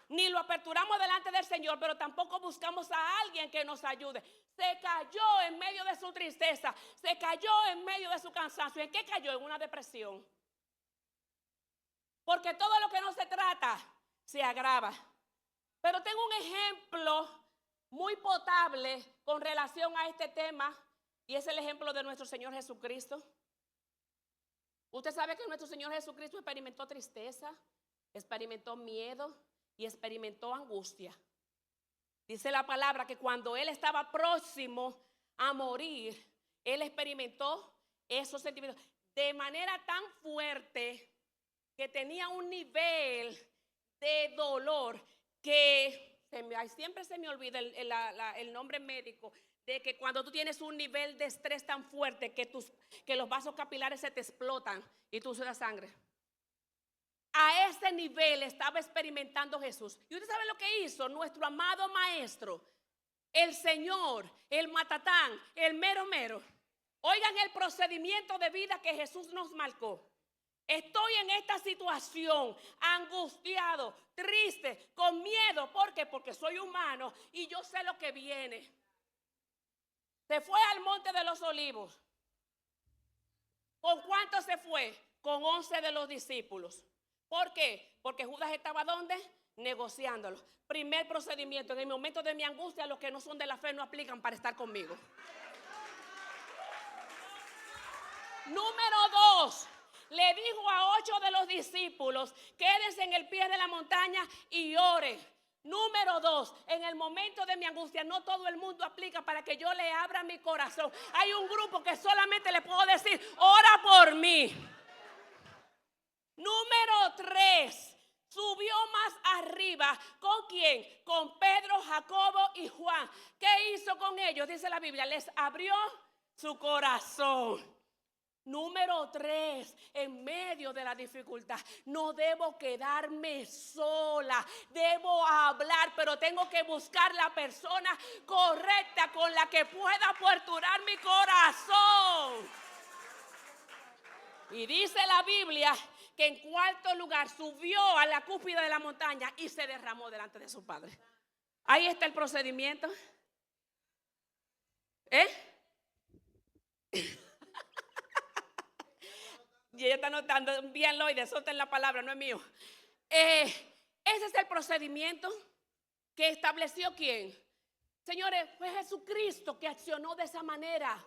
Ni lo aperturamos delante del Señor, pero tampoco buscamos a alguien que nos ayude. Se cayó en medio de su tristeza, se cayó en medio de su cansancio. ¿En qué cayó? En una depresión. Porque todo lo que no se trata se agrava. Pero tengo un ejemplo muy potable con relación a este tema, y es el ejemplo de nuestro Señor Jesucristo. Usted sabe que nuestro Señor Jesucristo experimentó tristeza, experimentó miedo y experimentó angustia. Dice la palabra que cuando Él estaba próximo a morir, Él experimentó esos sentimientos de manera tan fuerte que tenía un nivel de dolor que siempre se me olvida el nombre médico, de que cuando tú tienes un nivel de estrés tan fuerte que los vasos capilares se te explotan y tú sudas sangre. A ese nivel estaba experimentando Jesús. Y usted sabe lo que hizo nuestro amado maestro, el Señor, el matatán, el mero mero. Oigan el procedimiento de vida que Jesús nos marcó. Estoy en esta situación, angustiado, triste, con miedo. ¿Por qué? Porque soy humano y yo sé lo que viene. Se fue al Monte de los Olivos. ¿Con cuántos se fue? Con 11 de los discípulos. ¿Por qué? Porque Judas estaba ¿dónde? Negociándolo. Primer procedimiento: en el momento de mi angustia, los que no son de la fe no aplican para estar conmigo. Número 2, le dijo a 8 de los discípulos: quédense en el pie de la montaña y oren. Número 2, en el momento de mi angustia, no todo el mundo aplica para que yo le abra mi corazón. Hay un grupo que solamente le puedo decir: ora por mí. Número 3, subió más arriba. ¿Con quién? Con Pedro, Jacobo y Juan. ¿Qué hizo con ellos? Dice la Biblia: les abrió su corazón. Número 3, en medio de la dificultad, no debo quedarme sola, debo hablar, pero tengo que buscar la persona correcta con la que pueda aperturar mi corazón. Y dice la Biblia que en cuarto lugar subió a la cúspide de la montaña y se derramó delante de su padre. Ahí está el procedimiento. Y ella está anotando, bien Loide, solten la palabra, no es mío. Ese es el procedimiento que estableció ¿quién? Señores, fue Jesucristo que accionó de esa manera.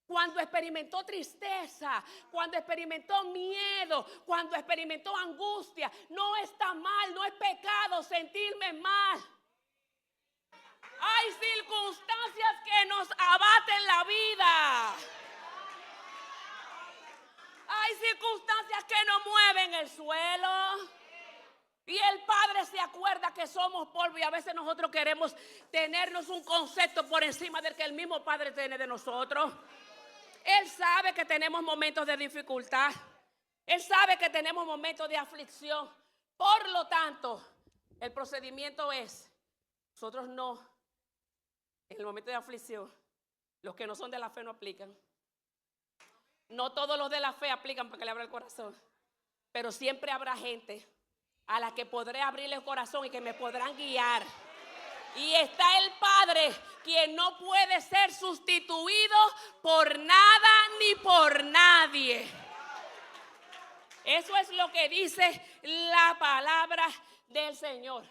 Cuando experimentó tristeza, cuando experimentó miedo, cuando experimentó angustia. No está mal, no es pecado sentirme mal. Hay circunstancias que nos abaten la vida. Hay circunstancias que nos mueven el suelo. Y el Padre se acuerda que somos polvo, y a veces nosotros queremos tenernos un concepto por encima del que el mismo Padre tiene de nosotros. Él sabe que tenemos momentos de dificultad. Él sabe que tenemos momentos de aflicción. Por lo tanto, el procedimiento es: nosotros no, en el momento de aflicción, los que no son de la fe no aplican. No todos los de la fe aplican para que le abra el corazón, pero siempre habrá gente a la que podré abrirle el corazón y que me podrán guiar. Y está el Padre, quien no puede ser sustituido por nada ni por nadie. Eso es lo que dice la palabra del Señor.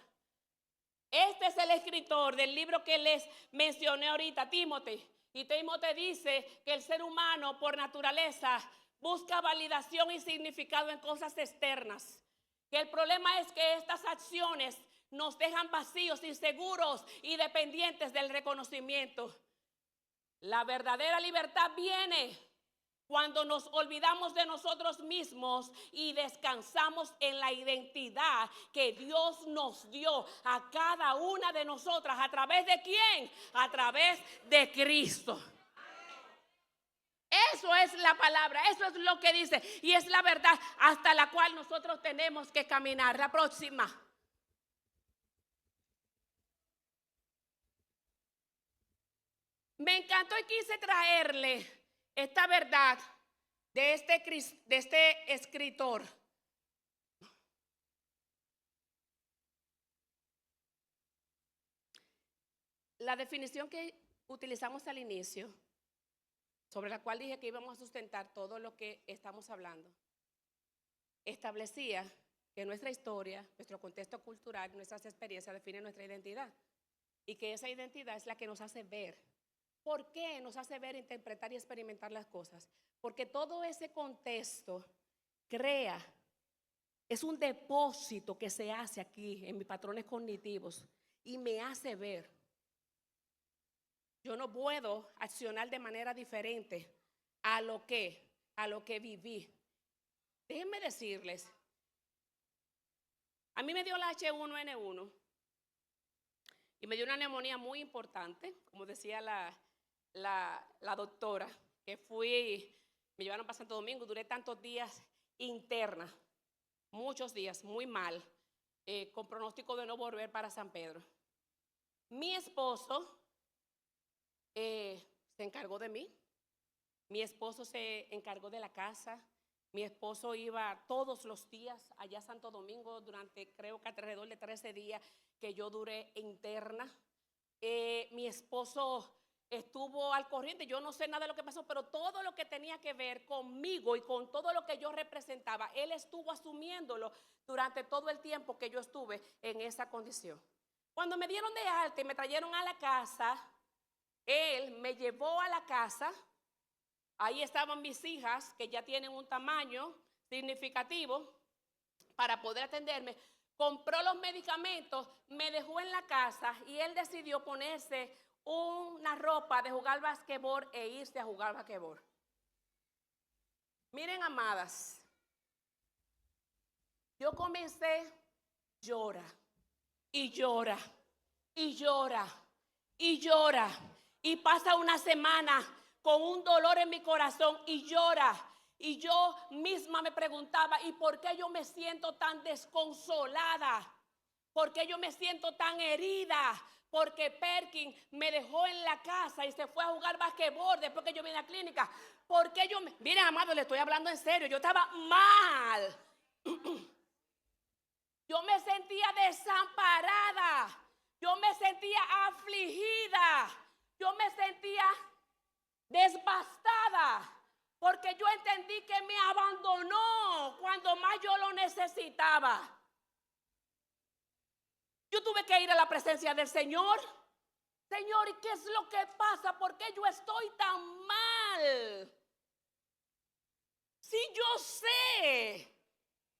Este es el escritor del libro que les mencioné ahorita, Timoteo. Y Timoteo dice que el ser humano por naturaleza busca validación y significado en cosas externas. Que el problema es que estas acciones nos dejan vacíos, inseguros y dependientes del reconocimiento. La verdadera libertad viene cuando nos olvidamos de nosotros mismos y descansamos en la identidad que Dios nos dio a cada una de nosotras. ¿A través de quién? A través de Cristo. Eso es la palabra, eso es lo que dice, y es la verdad hasta la cual nosotros tenemos que caminar. La próxima. Me encantó y quise traerle esta verdad de este escritor. La definición que utilizamos al inicio, sobre la cual dije que íbamos a sustentar todo lo que estamos hablando, establecía que nuestra historia, nuestro contexto cultural, nuestras experiencias definen nuestra identidad, y que esa identidad es la que nos hace ver. ¿Por qué nos hace ver, interpretar y experimentar las cosas? Porque todo ese contexto crea, es un depósito que se hace aquí en mis patrones cognitivos y me hace ver. Yo no puedo accionar de manera diferente a lo que viví. Déjenme decirles, a mí me dio la H1N1 y me dio una neumonía muy importante, como decía la doctora, que me llevaron para Santo Domingo, duré tantos días interna, muchos días, muy mal, con pronóstico de no volver para San Pedro. Mi esposo se encargó de mí, mi esposo se encargó de la casa, Mi esposo iba todos los días allá a Santo Domingo durante creo que alrededor de 13 días que yo duré interna. Mi esposo estuvo al corriente, yo no sé nada de lo que pasó, pero todo lo que tenía que ver conmigo y con todo lo que yo representaba, él estuvo asumiéndolo durante todo el tiempo que yo estuve en esa condición. Cuando me dieron de alta y me trajeron a la casa, él me llevó a la casa. Ahí estaban mis hijas, que ya tienen un tamaño significativo para poder atenderme. Compró los medicamentos, me dejó en la casa y él decidió ponerse una ropa de jugar basquetbol e irse a jugar basquetbol. Miren, amadas, yo comencé, llora, y llora, y llora, y llora, y pasa una semana con un dolor en mi corazón y llora. Y yo misma me preguntaba, ¿y por qué yo me siento tan desconsolada? ¿Por qué yo me siento tan herida? Porque Perkin me dejó en la casa y se fue a jugar basquetbol después que yo vine a la clínica. ¿Por qué yo me... Miren, amado, le estoy hablando en serio. Yo estaba mal. Yo me sentía desamparada. Yo me sentía afligida. Yo me sentía desbastada. Porque yo entendí que me abandonó cuando más yo lo necesitaba. Yo tuve que ir a la presencia del Señor. Señor, ¿y qué es lo que pasa? ¿Por qué yo estoy tan mal? Si yo sé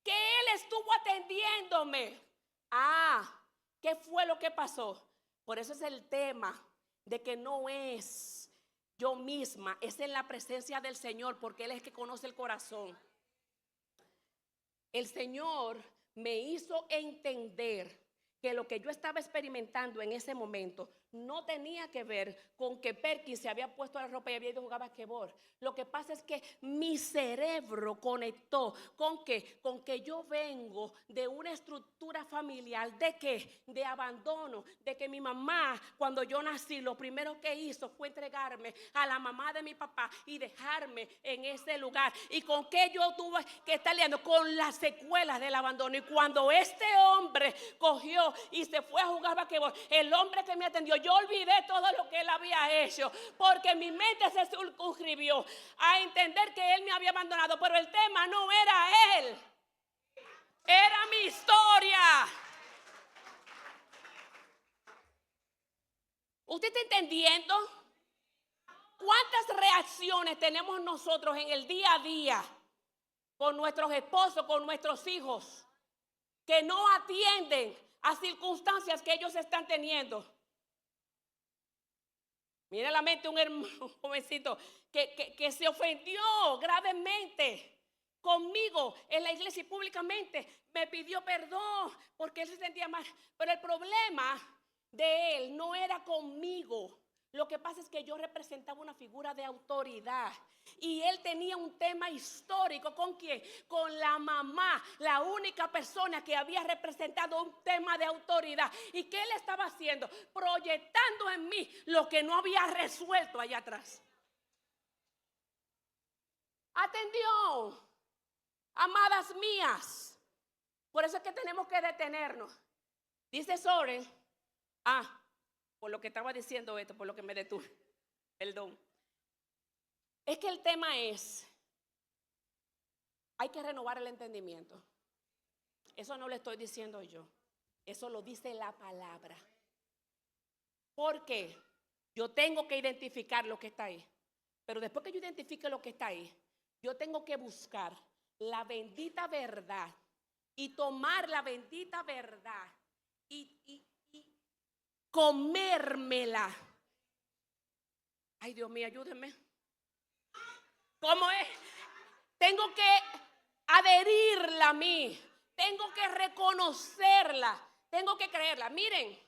que Él estuvo atendiéndome. ¿Qué fue lo que pasó? Por eso es el tema de que no es yo misma, es en la presencia del Señor, porque Él es el que conoce el corazón. El Señor me hizo entender que lo que yo estaba experimentando en ese momento no tenía que ver con que Perkin se había puesto la ropa y había ido a jugar basquetbol. Lo que pasa es que mi cerebro conectó con que yo vengo de una estructura familiar de ¿qué? De abandono, de que mi mamá cuando yo nací lo primero que hizo fue entregarme a la mamá de mi papá y dejarme en ese lugar. Y con que yo tuve que estar lidiando con las secuelas del abandono. Y cuando este hombre cogió y se fue a jugar basquetbol, el hombre que me atendió, yo olvidé todo lo que él había hecho, porque mi mente se circunscribió a entender que él me había abandonado. Pero el tema no era él, era mi historia. ¿Usted está entendiendo? ¿Cuántas reacciones tenemos nosotros en el día a día con nuestros esposos, con nuestros hijos, que no atienden a circunstancias que ellos están teniendo? Mira la mente un jovencito que se ofendió gravemente conmigo en la iglesia y públicamente me pidió perdón porque él se sentía mal. Pero el problema de él no era conmigo. Lo que pasa es que yo representaba una figura de autoridad y él tenía un tema histórico. ¿Con quién? Con la mamá, la única persona que había representado un tema de autoridad. ¿Y qué él estaba haciendo? Proyectando en mí lo que no había resuelto allá atrás. Atendió, amadas mías. Por eso es que tenemos que detenernos. Dice Soren, por lo que estaba diciendo esto, por lo que me detuve, perdón. Es que el tema es, hay que renovar el entendimiento. Eso no lo estoy diciendo yo, eso lo dice la palabra. ¿Por qué? Yo tengo que identificar lo que está ahí. Pero después que yo identifique lo que está ahí, yo tengo que buscar la bendita verdad y tomar la bendita verdad y comérmela. Ay, Dios mío, ayúdenme. ¿Cómo es? Tengo que adherirla a mí. Tengo que reconocerla. Tengo que creerla. Miren,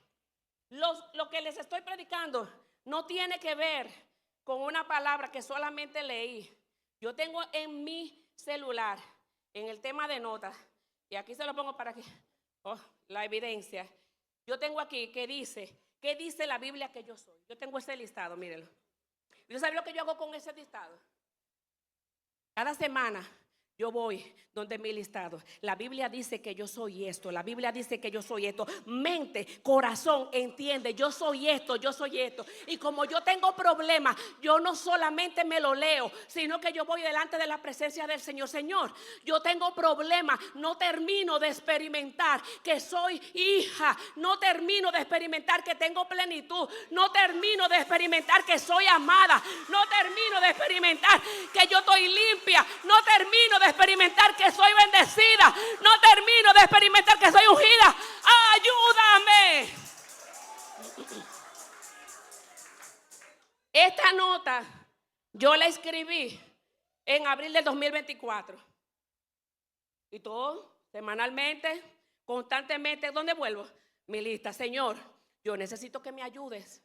lo que les estoy predicando no tiene que ver con una palabra que solamente leí. Yo tengo en mi celular, en el tema de notas, y aquí se lo pongo para que, la evidencia. Yo tengo aquí que dice, ¿qué dice la Biblia que yo soy? Yo tengo ese listado, mírenlo. ¿Usted sabe lo que yo hago con ese listado? Cada semana yo voy donde mi listado. La Biblia dice que yo soy esto. La Biblia dice que yo soy esto. Mente, corazón, entiende, yo soy esto, yo soy esto. Y como yo tengo problemas, yo no solamente me lo leo, sino que yo voy delante de la presencia del Señor. Señor, yo tengo problemas, no termino de experimentar que soy hija, no termino de experimentar que tengo plenitud, no termino de experimentar que soy amada, no termino de experimentar que yo estoy limpia, no termino de experimentar que soy bendecida, no termino de experimentar que soy ungida. ¡Ayúdame! Esta nota yo la escribí en abril del 2024. Y todo, semanalmente, constantemente, ¿dónde vuelvo? Mi lista. Señor, yo necesito que me ayudes,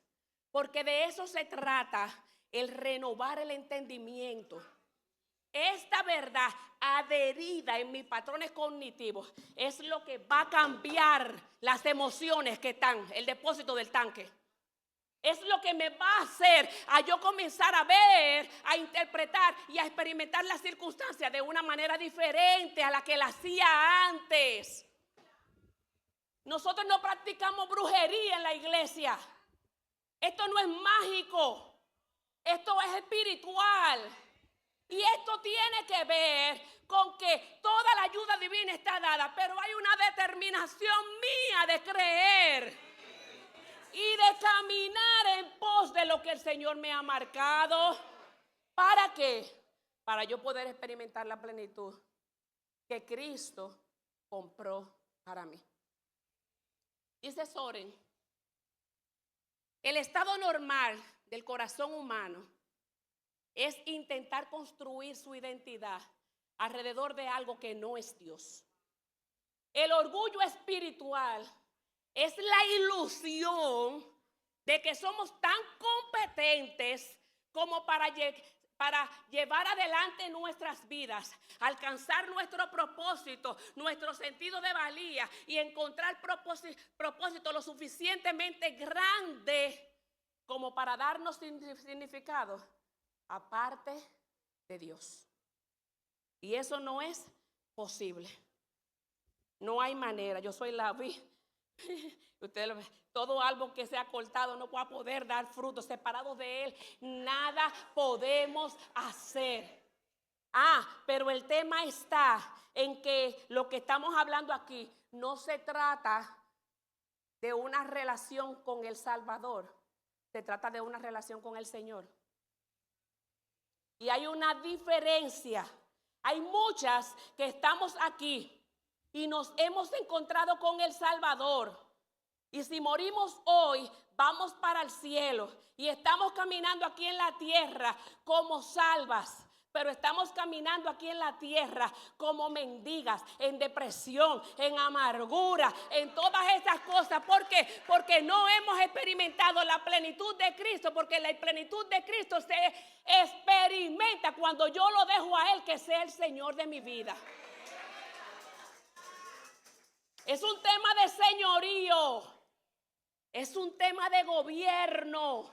porque de eso se trata, el renovar el entendimiento. Esta verdad adherida en mis patrones cognitivos es lo que va a cambiar las emociones que están, el depósito del tanque. Es lo que me va a hacer a yo comenzar a ver, a interpretar y a experimentar las circunstancias de una manera diferente a la que la hacía antes. Nosotros no practicamos brujería en la iglesia. Esto no es mágico. Esto es espiritual. Y esto tiene que ver con que toda la ayuda divina está dada, pero hay una determinación mía de creer y de caminar en pos de lo que el Señor me ha marcado. ¿Para qué? Para yo poder experimentar la plenitud que Cristo compró para mí. Dice Soren, el estado normal del corazón humano es intentar construir su identidad alrededor de algo que no es Dios. El orgullo espiritual es la ilusión de que somos tan competentes como para llevar adelante nuestras vidas, alcanzar nuestro propósito, nuestro sentido de valía y encontrar propósito lo suficientemente grande como para darnos significado aparte de Dios. Y eso no es posible. No hay manera. Yo soy la vid. Ustedes lo ven. Todo árbol que sea cortado no va a poder dar frutos. Separados de él, nada podemos hacer. Pero el tema está en que lo que estamos hablando aquí no se trata de una relación con el Salvador. Se trata de una relación con el Señor. Y hay una diferencia. Hay muchas que estamos aquí y nos hemos encontrado con el Salvador. Y si morimos hoy, vamos para el cielo. Y estamos caminando aquí en la tierra como salvas. Pero estamos caminando aquí en la tierra como mendigas, en depresión, en amargura, en todas esas cosas. ¿Por qué? Porque no hemos experimentado la plenitud de Cristo. Porque la plenitud de Cristo se experimenta cuando yo lo dejo a Él que sea el Señor de mi vida. Es un tema de señorío. Es un tema de gobierno.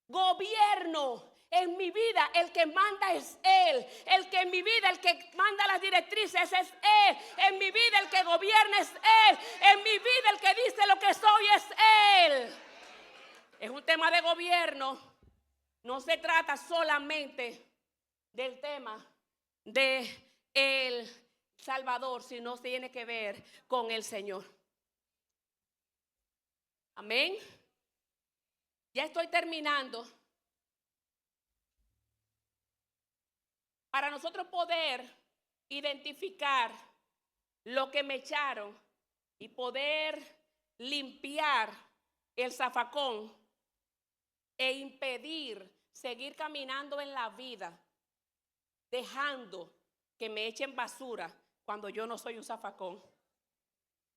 Gobierno. En mi vida el que manda es Él. El que en mi vida, el que manda las directrices es Él. En mi vida el que gobierna es Él. En mi vida el que dice lo que soy es Él. Es un tema de gobierno. No se trata solamente del tema de el Salvador, sino tiene que ver con el Señor. Amén. Ya estoy terminando. Para nosotros poder identificar lo que me echaron y poder limpiar el zafacón e impedir seguir caminando en la vida, dejando que me echen basura cuando yo no soy un zafacón,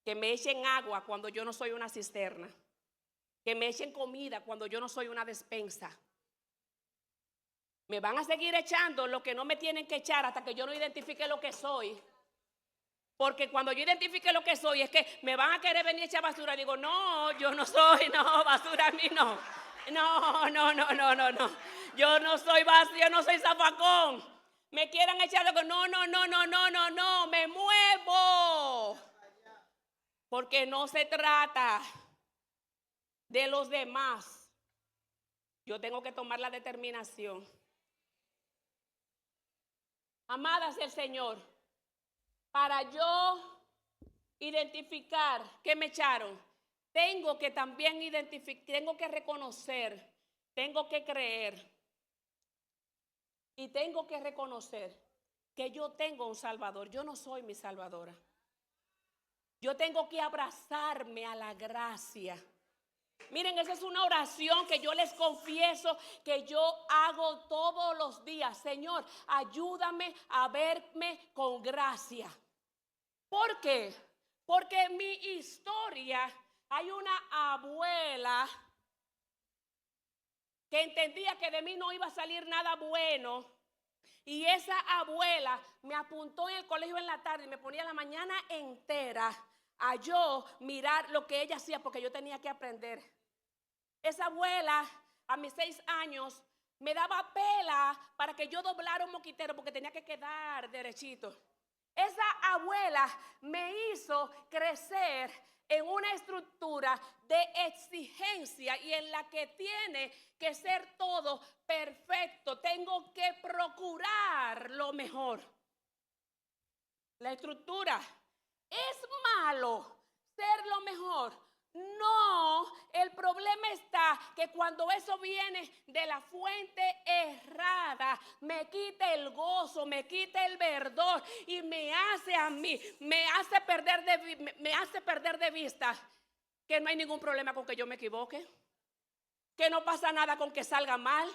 que me echen agua cuando yo no soy una cisterna, que me echen comida cuando yo no soy una despensa. Me van a seguir echando lo que no me tienen que echar hasta que yo no identifique lo que soy. Porque cuando yo identifique lo que soy, es que me van a querer venir a echar basura. Digo, no, yo no soy, no, basura a mí no. No. Yo no soy zafacón. me quieran echar algo. No, no, no, no, no, no, no, me muevo. Porque no se trata de los demás. Yo tengo que tomar la determinación. Amadas del Señor, para yo identificar que me echaron, tengo que también identificar, tengo que reconocer, tengo que creer y tengo que reconocer que yo tengo un Salvador. Yo no soy mi salvadora. Yo tengo que abrazarme a la gracia. Miren, esa es una oración que yo les confieso que yo hago todos los días. Señor, ayúdame a verme con gracia. ¿Por qué? Porque en mi historia hay una abuela que entendía que de mí no iba a salir nada bueno. Y esa abuela me apuntó en el colegio en la tarde y me ponía la mañana entera a yo mirar lo que ella hacía porque yo tenía que aprender. Esa abuela a mis 6 años me daba pela para que yo doblara un moquitero porque tenía que quedar derechito. Esa abuela me hizo crecer en una estructura de exigencia y en la que tiene que ser todo perfecto. Tengo que procurar lo mejor. La estructura. ¿Es malo ser lo mejor? No, el problema está que cuando eso viene de la fuente errada, me quita el gozo, me quita el verdor y me hace a mí, me hace perder de vista que no hay ningún problema con que yo me equivoque, que no pasa nada con que salga mal.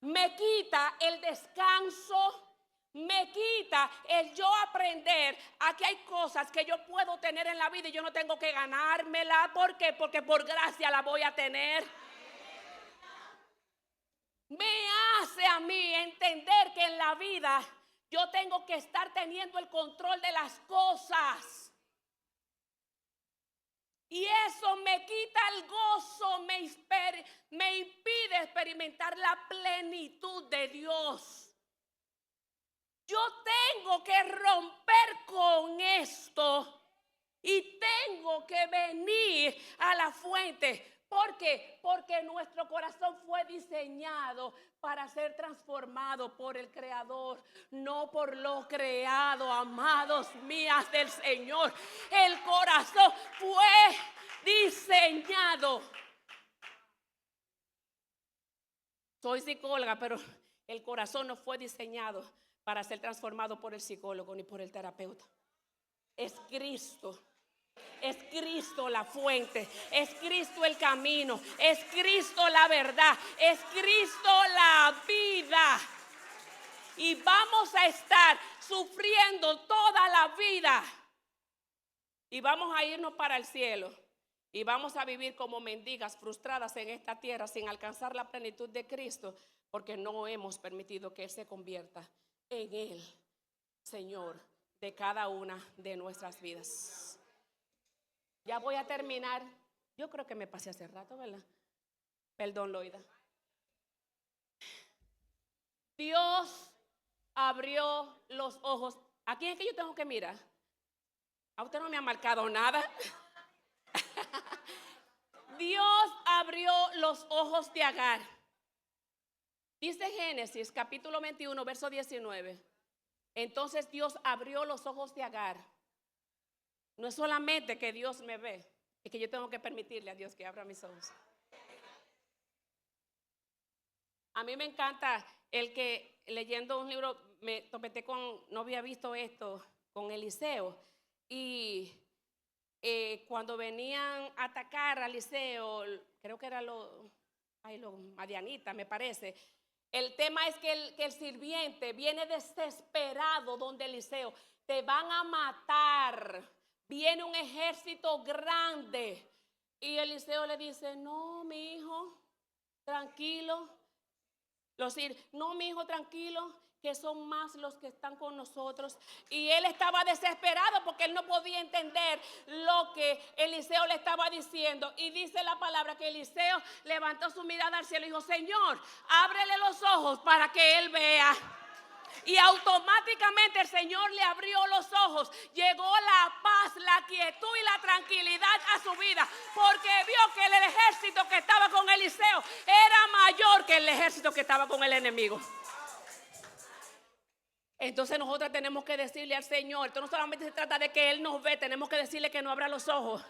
Me quita el descanso. Me quita el yo aprender a que hay cosas que yo puedo tener en la vida y yo no tengo que ganármela. ¿Por qué? Porque por gracia la voy a tener. Me hace a mí entender que en la vida yo tengo que estar teniendo el control de las cosas. Y eso me quita el gozo, me impide experimentar la plenitud de Dios. Yo tengo que romper con esto y tengo que venir a la fuente. ¿Por qué? Porque nuestro corazón fue diseñado para ser transformado por el Creador, no por lo creado, amados mías del Señor. El corazón fue diseñado. Soy psicóloga, pero el corazón no fue diseñado para ser transformado por el psicólogo ni por el terapeuta. Es Cristo. Es Cristo la fuente. Es Cristo el camino. Es Cristo la verdad. Es Cristo la vida. Y vamos a estar sufriendo toda la vida. Y vamos a irnos para el cielo. Y vamos a vivir como mendigas frustradas en esta tierra sin alcanzar la plenitud de Cristo, porque no hemos permitido que Él se convierta en el Señor de cada una de nuestras vidas. Ya voy a terminar. Yo creo que me pasé hace rato, ¿verdad? Perdón, Loida. Dios abrió los ojos. ¿A quién es que yo tengo que mirar? A usted no me ha marcado nada. Dios abrió los ojos de Agar. Dice Génesis capítulo 21, verso 19. Entonces Dios abrió los ojos de Agar. No es solamente que Dios me ve, es que yo tengo que permitirle a Dios que abra mis ojos. A mí me encanta el que leyendo un libro me topé con, no había visto esto, con Eliseo. Y cuando venían a atacar a Eliseo, creo que era los madianitas, me parece. El tema es que el sirviente viene desesperado donde Eliseo, te van a matar, viene un ejército grande. Y Eliseo le dice, no, mi hijo, tranquilo. No, mi hijo, tranquilo, que son más los que están con nosotros. Y él estaba desesperado porque él no podía entender lo que Eliseo le estaba diciendo. Y dice la palabra que Eliseo levantó su mirada al cielo y dijo, Señor, ábrele los ojos para que él vea. Y automáticamente el Señor le abrió los ojos. Llegó la paz, la quietud y la tranquilidad a su vida. Porque vio que el ejército que estaba con Eliseo era mayor que el ejército que estaba con el enemigo. Entonces nosotros tenemos que decirle al Señor, esto no solamente se trata de que Él nos ve, tenemos que decirle que nos abra los ojos.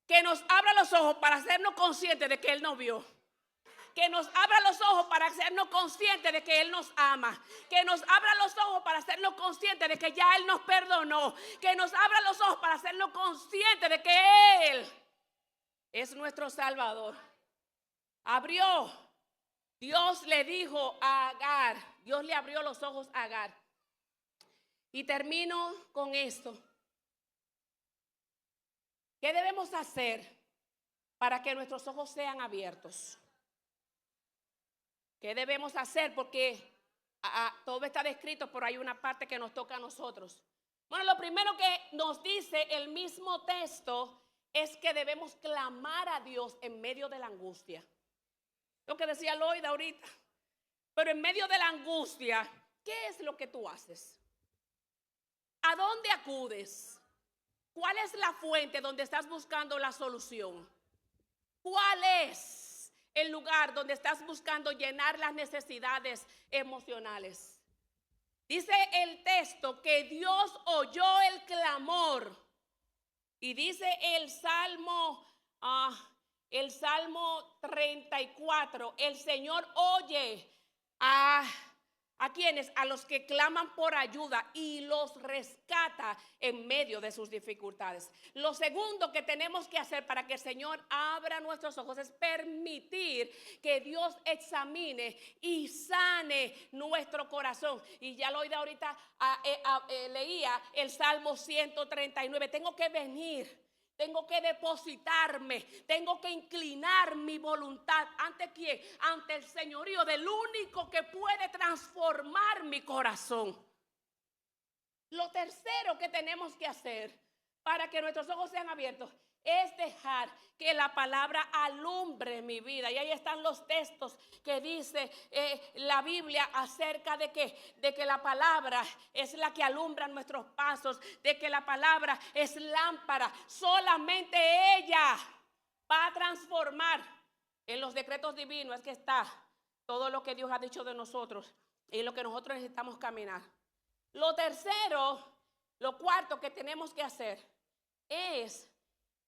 Que nos abra los ojos para hacernos conscientes de que Él nos vio. Que nos abra los ojos para hacernos conscientes de que Él nos ama. Que nos abra los ojos para hacernos conscientes de que ya Él nos perdonó. Que nos abra los ojos para hacernos conscientes de que Él es nuestro Salvador. Abrió. Dios le dijo a Agar, Dios le abrió los ojos a Agar. Y termino con esto. ¿Qué debemos hacer para que nuestros ojos sean abiertos? ¿Qué debemos hacer? Porque todo está descrito, pero hay una parte que nos toca a nosotros. Bueno, lo primero que nos dice el mismo texto es que debemos clamar a Dios en medio de la angustia. Lo que decía Loida ahorita. Pero en medio de la angustia, ¿qué es lo que tú haces? ¿A dónde acudes? ¿Cuál es la fuente donde estás buscando la solución? ¿Cuál es el lugar donde estás buscando llenar las necesidades emocionales? Dice el texto que Dios oyó el clamor. Y dice el Salmo 34, el Señor oye a quienes, a los que claman por ayuda y los rescata en medio de sus dificultades. Lo segundo que tenemos que hacer para que el Señor abra nuestros ojos es permitir que Dios examine y sane nuestro corazón. Y ya lo oí ahorita, leía el Salmo 139. Tengo que venir. Tengo que depositarme, tengo que inclinar mi voluntad. ¿Ante quién? Ante el señorío del único que puede transformar mi corazón. Lo tercero que tenemos que hacer para que nuestros ojos sean abiertos es dejar que la palabra alumbre mi vida. Y ahí están los textos que dice la Biblia acerca de que la palabra es la que alumbra nuestros pasos, de que la palabra es lámpara. Solamente ella va a transformar. En los decretos divinos es que está todo lo que Dios ha dicho de nosotros y lo que nosotros necesitamos caminar. Lo tercero, lo cuarto que tenemos que hacer es,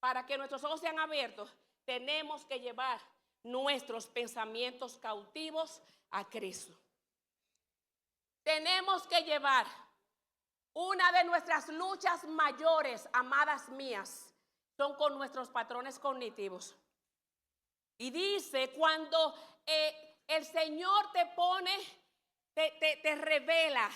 para que nuestros ojos sean abiertos, tenemos que llevar nuestros pensamientos cautivos a Cristo. Tenemos que llevar una de nuestras luchas mayores, amadas mías, son con nuestros patrones cognitivos. Y dice, cuando el Señor te pone, te revela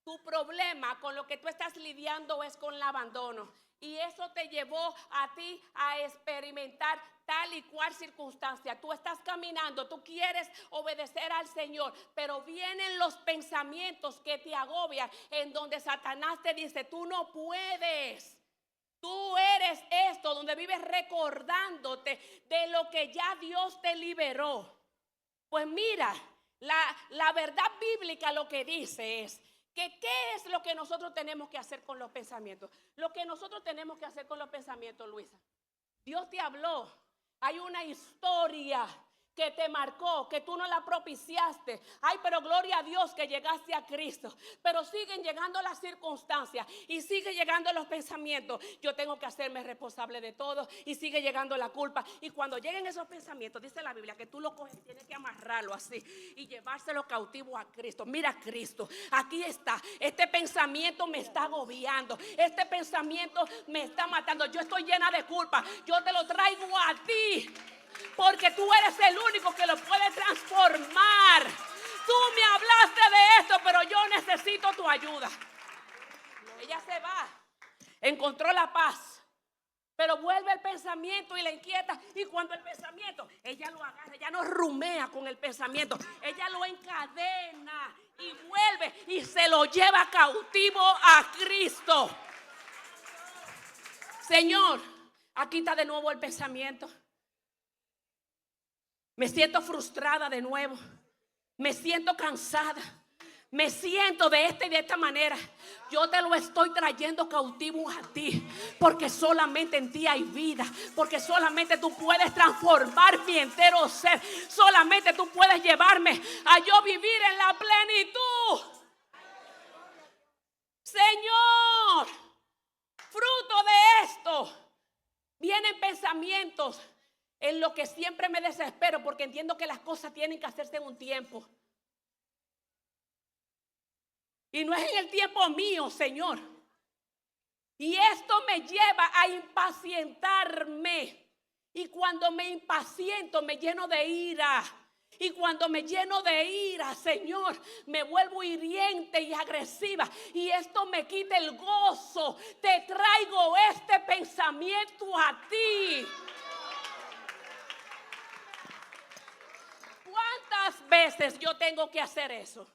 tu problema, con lo que tú estás lidiando es con el abandono. Y eso te llevó a ti a experimentar tal y cual circunstancia. Tú estás caminando, tú quieres obedecer al Señor, pero vienen los pensamientos que te agobian, en donde Satanás te dice, tú no puedes. Tú eres esto, donde vives recordándote de lo que ya Dios te liberó. Pues mira, la verdad bíblica lo que dice es que ¿qué es lo que nosotros tenemos que hacer con los pensamientos? Lo que nosotros tenemos que hacer con los pensamientos, Luisa. Dios te habló. Hay una historia que te marcó, que tú no la propiciaste. Ay, pero gloria a Dios que llegaste a Cristo. Pero siguen llegando las circunstancias y sigue llegando los pensamientos. Yo tengo que hacerme responsable de todo y sigue llegando la culpa. Y cuando lleguen esos pensamientos, dice la Biblia que tú lo coges, tienes que amarrarlo así y llevárselo cautivo a Cristo. Mira, Cristo, aquí está. Este pensamiento me está agobiando. Este pensamiento me está matando. Yo estoy llena de culpa. Yo te lo traigo a ti, porque tú eres el único que lo puede transformar. Tú me hablaste de esto, pero yo necesito tu ayuda. Ella se va, encontró la paz, pero vuelve el pensamiento y la inquieta. Y cuando el pensamiento, ella lo agarra, ella no rumea con el pensamiento, ella lo encadena y vuelve y se lo lleva cautivo a Cristo. Señor, aquí está de nuevo el pensamiento. Me siento frustrada de nuevo. Me siento cansada. Me siento de esta y de esta manera. Yo te lo estoy trayendo cautivo a ti, porque solamente en ti hay vida, porque solamente tú puedes transformar mi entero ser, solamente tú puedes llevarme a yo vivir en la plenitud. Señor, fruto de esto vienen pensamientos en lo que siempre me desespero, porque entiendo que las cosas tienen que hacerse en un tiempo. Y no es en el tiempo mío, Señor. Y esto me lleva a impacientarme. Y cuando me impaciento, me lleno de ira. Y cuando me lleno de ira, Señor, me vuelvo hiriente y agresiva. Y esto me quita el gozo. Te traigo este pensamiento a ti. ¿Cuántas veces yo tengo que hacer eso?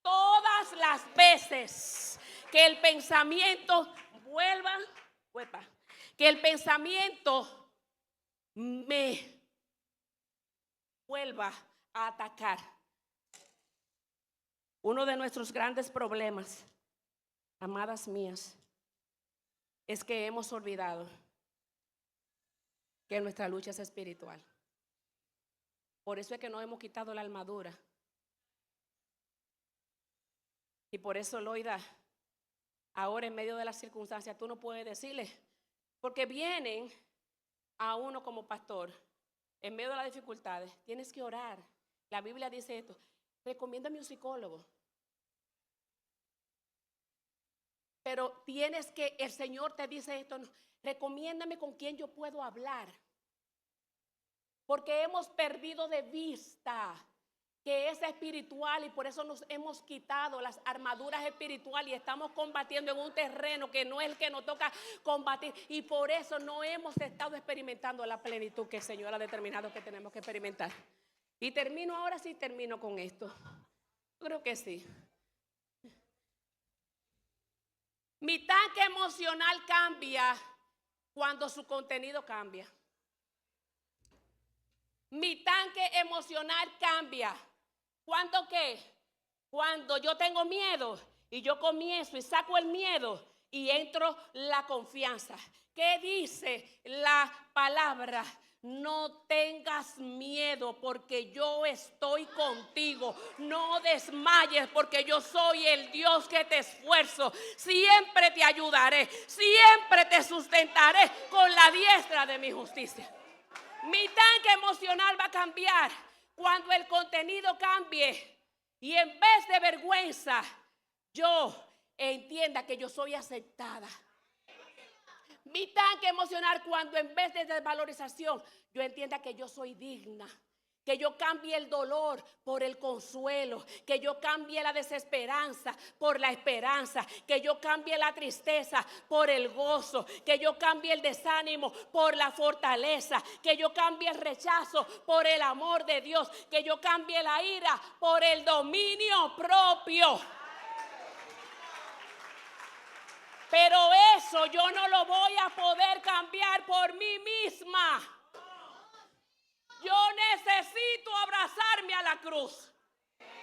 Todas las veces que el pensamiento que el pensamiento me vuelva a atacar. Uno de nuestros grandes problemas, amadas mías, es que hemos olvidado que nuestra lucha es espiritual. Por eso es que no hemos quitado la armadura. Y por eso, Loida, ahora en medio de las circunstancias, tú no puedes decirle, porque vienen a uno como pastor, en medio de las dificultades, tienes que orar. La Biblia dice esto, recomiéndame un psicólogo. Pero tienes que, el Señor te dice esto, no, recomiéndame con quién yo puedo hablar. Porque hemos perdido de vista que es espiritual, y por eso nos hemos quitado las armaduras espirituales y estamos combatiendo en un terreno que no es el que nos toca combatir, y por eso no hemos estado experimentando la plenitud que el Señor ha determinado que tenemos que experimentar. Y termino ahora, sí termino con esto. Yo creo que sí. Mi tanque emocional cambia cuando su contenido cambia. Mi tanque emocional cambia. ¿Cuándo qué? Cuando yo tengo miedo y yo comienzo y saco el miedo y entro la confianza. ¿Qué dice la palabra? No tengas miedo porque yo estoy contigo. No desmayes porque yo soy el Dios que te esfuerzo. Siempre te ayudaré. Siempre te sustentaré con la diestra de mi justicia. Mi tanque emocional va a cambiar cuando el contenido cambie. Y en vez de vergüenza, yo entienda que yo soy aceptada. Mi tanque emocional cuando en vez de desvalorización, yo entienda que yo soy digna. Que yo cambie el dolor por el consuelo, que yo cambie la desesperanza por la esperanza, que yo cambie la tristeza por el gozo, que yo cambie el desánimo por la fortaleza, que yo cambie el rechazo por el amor de Dios, que yo cambie la ira por el dominio propio. Pero eso yo no lo voy a poder cambiar por mí misma. Yo necesito abrazarme a la cruz.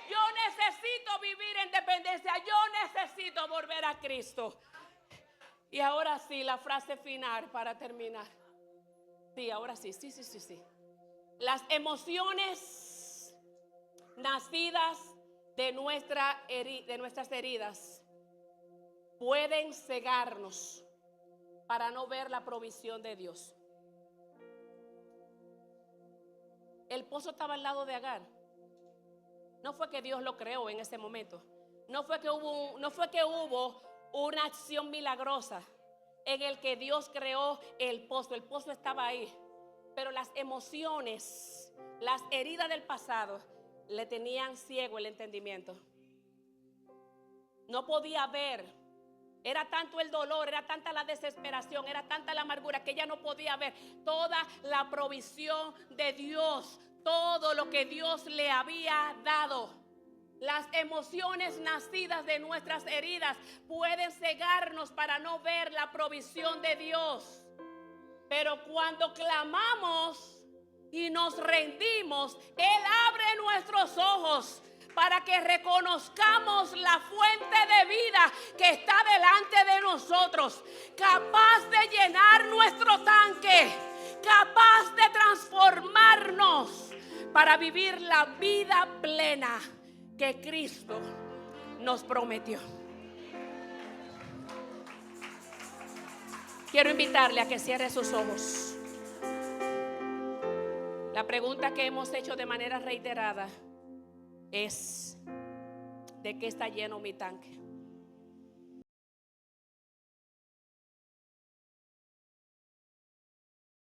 Yo necesito vivir en dependencia. Yo necesito volver a Cristo. Y ahora sí, la frase final para terminar. Sí, ahora sí. Las emociones nacidas de nuestras heridas pueden cegarnos para no ver la provisión de Dios. El pozo estaba al lado de Agar. No fue que Dios lo creó en ese momento. No fue que hubo una acción milagrosa en el que Dios creó el pozo. El pozo estaba ahí. Pero las emociones, las heridas del pasado, le tenían ciego el entendimiento. No podía ver. Era tanto el dolor, era tanta la desesperación, era tanta la amargura que ella no podía ver toda la provisión de Dios, todo lo que Dios le había dado. Las emociones nacidas de nuestras heridas pueden cegarnos para no ver la provisión de Dios. Pero cuando clamamos y nos rendimos, Él abre nuestros ojos para que reconozcamos la fuente de vida que está delante de nosotros, capaz de llenar nuestro tanque, capaz de transformarnos para vivir la vida plena que Cristo nos prometió. Quiero invitarle a que cierre sus ojos. La pregunta que hemos hecho de manera reiterada es: ¿de qué está lleno mi tanque?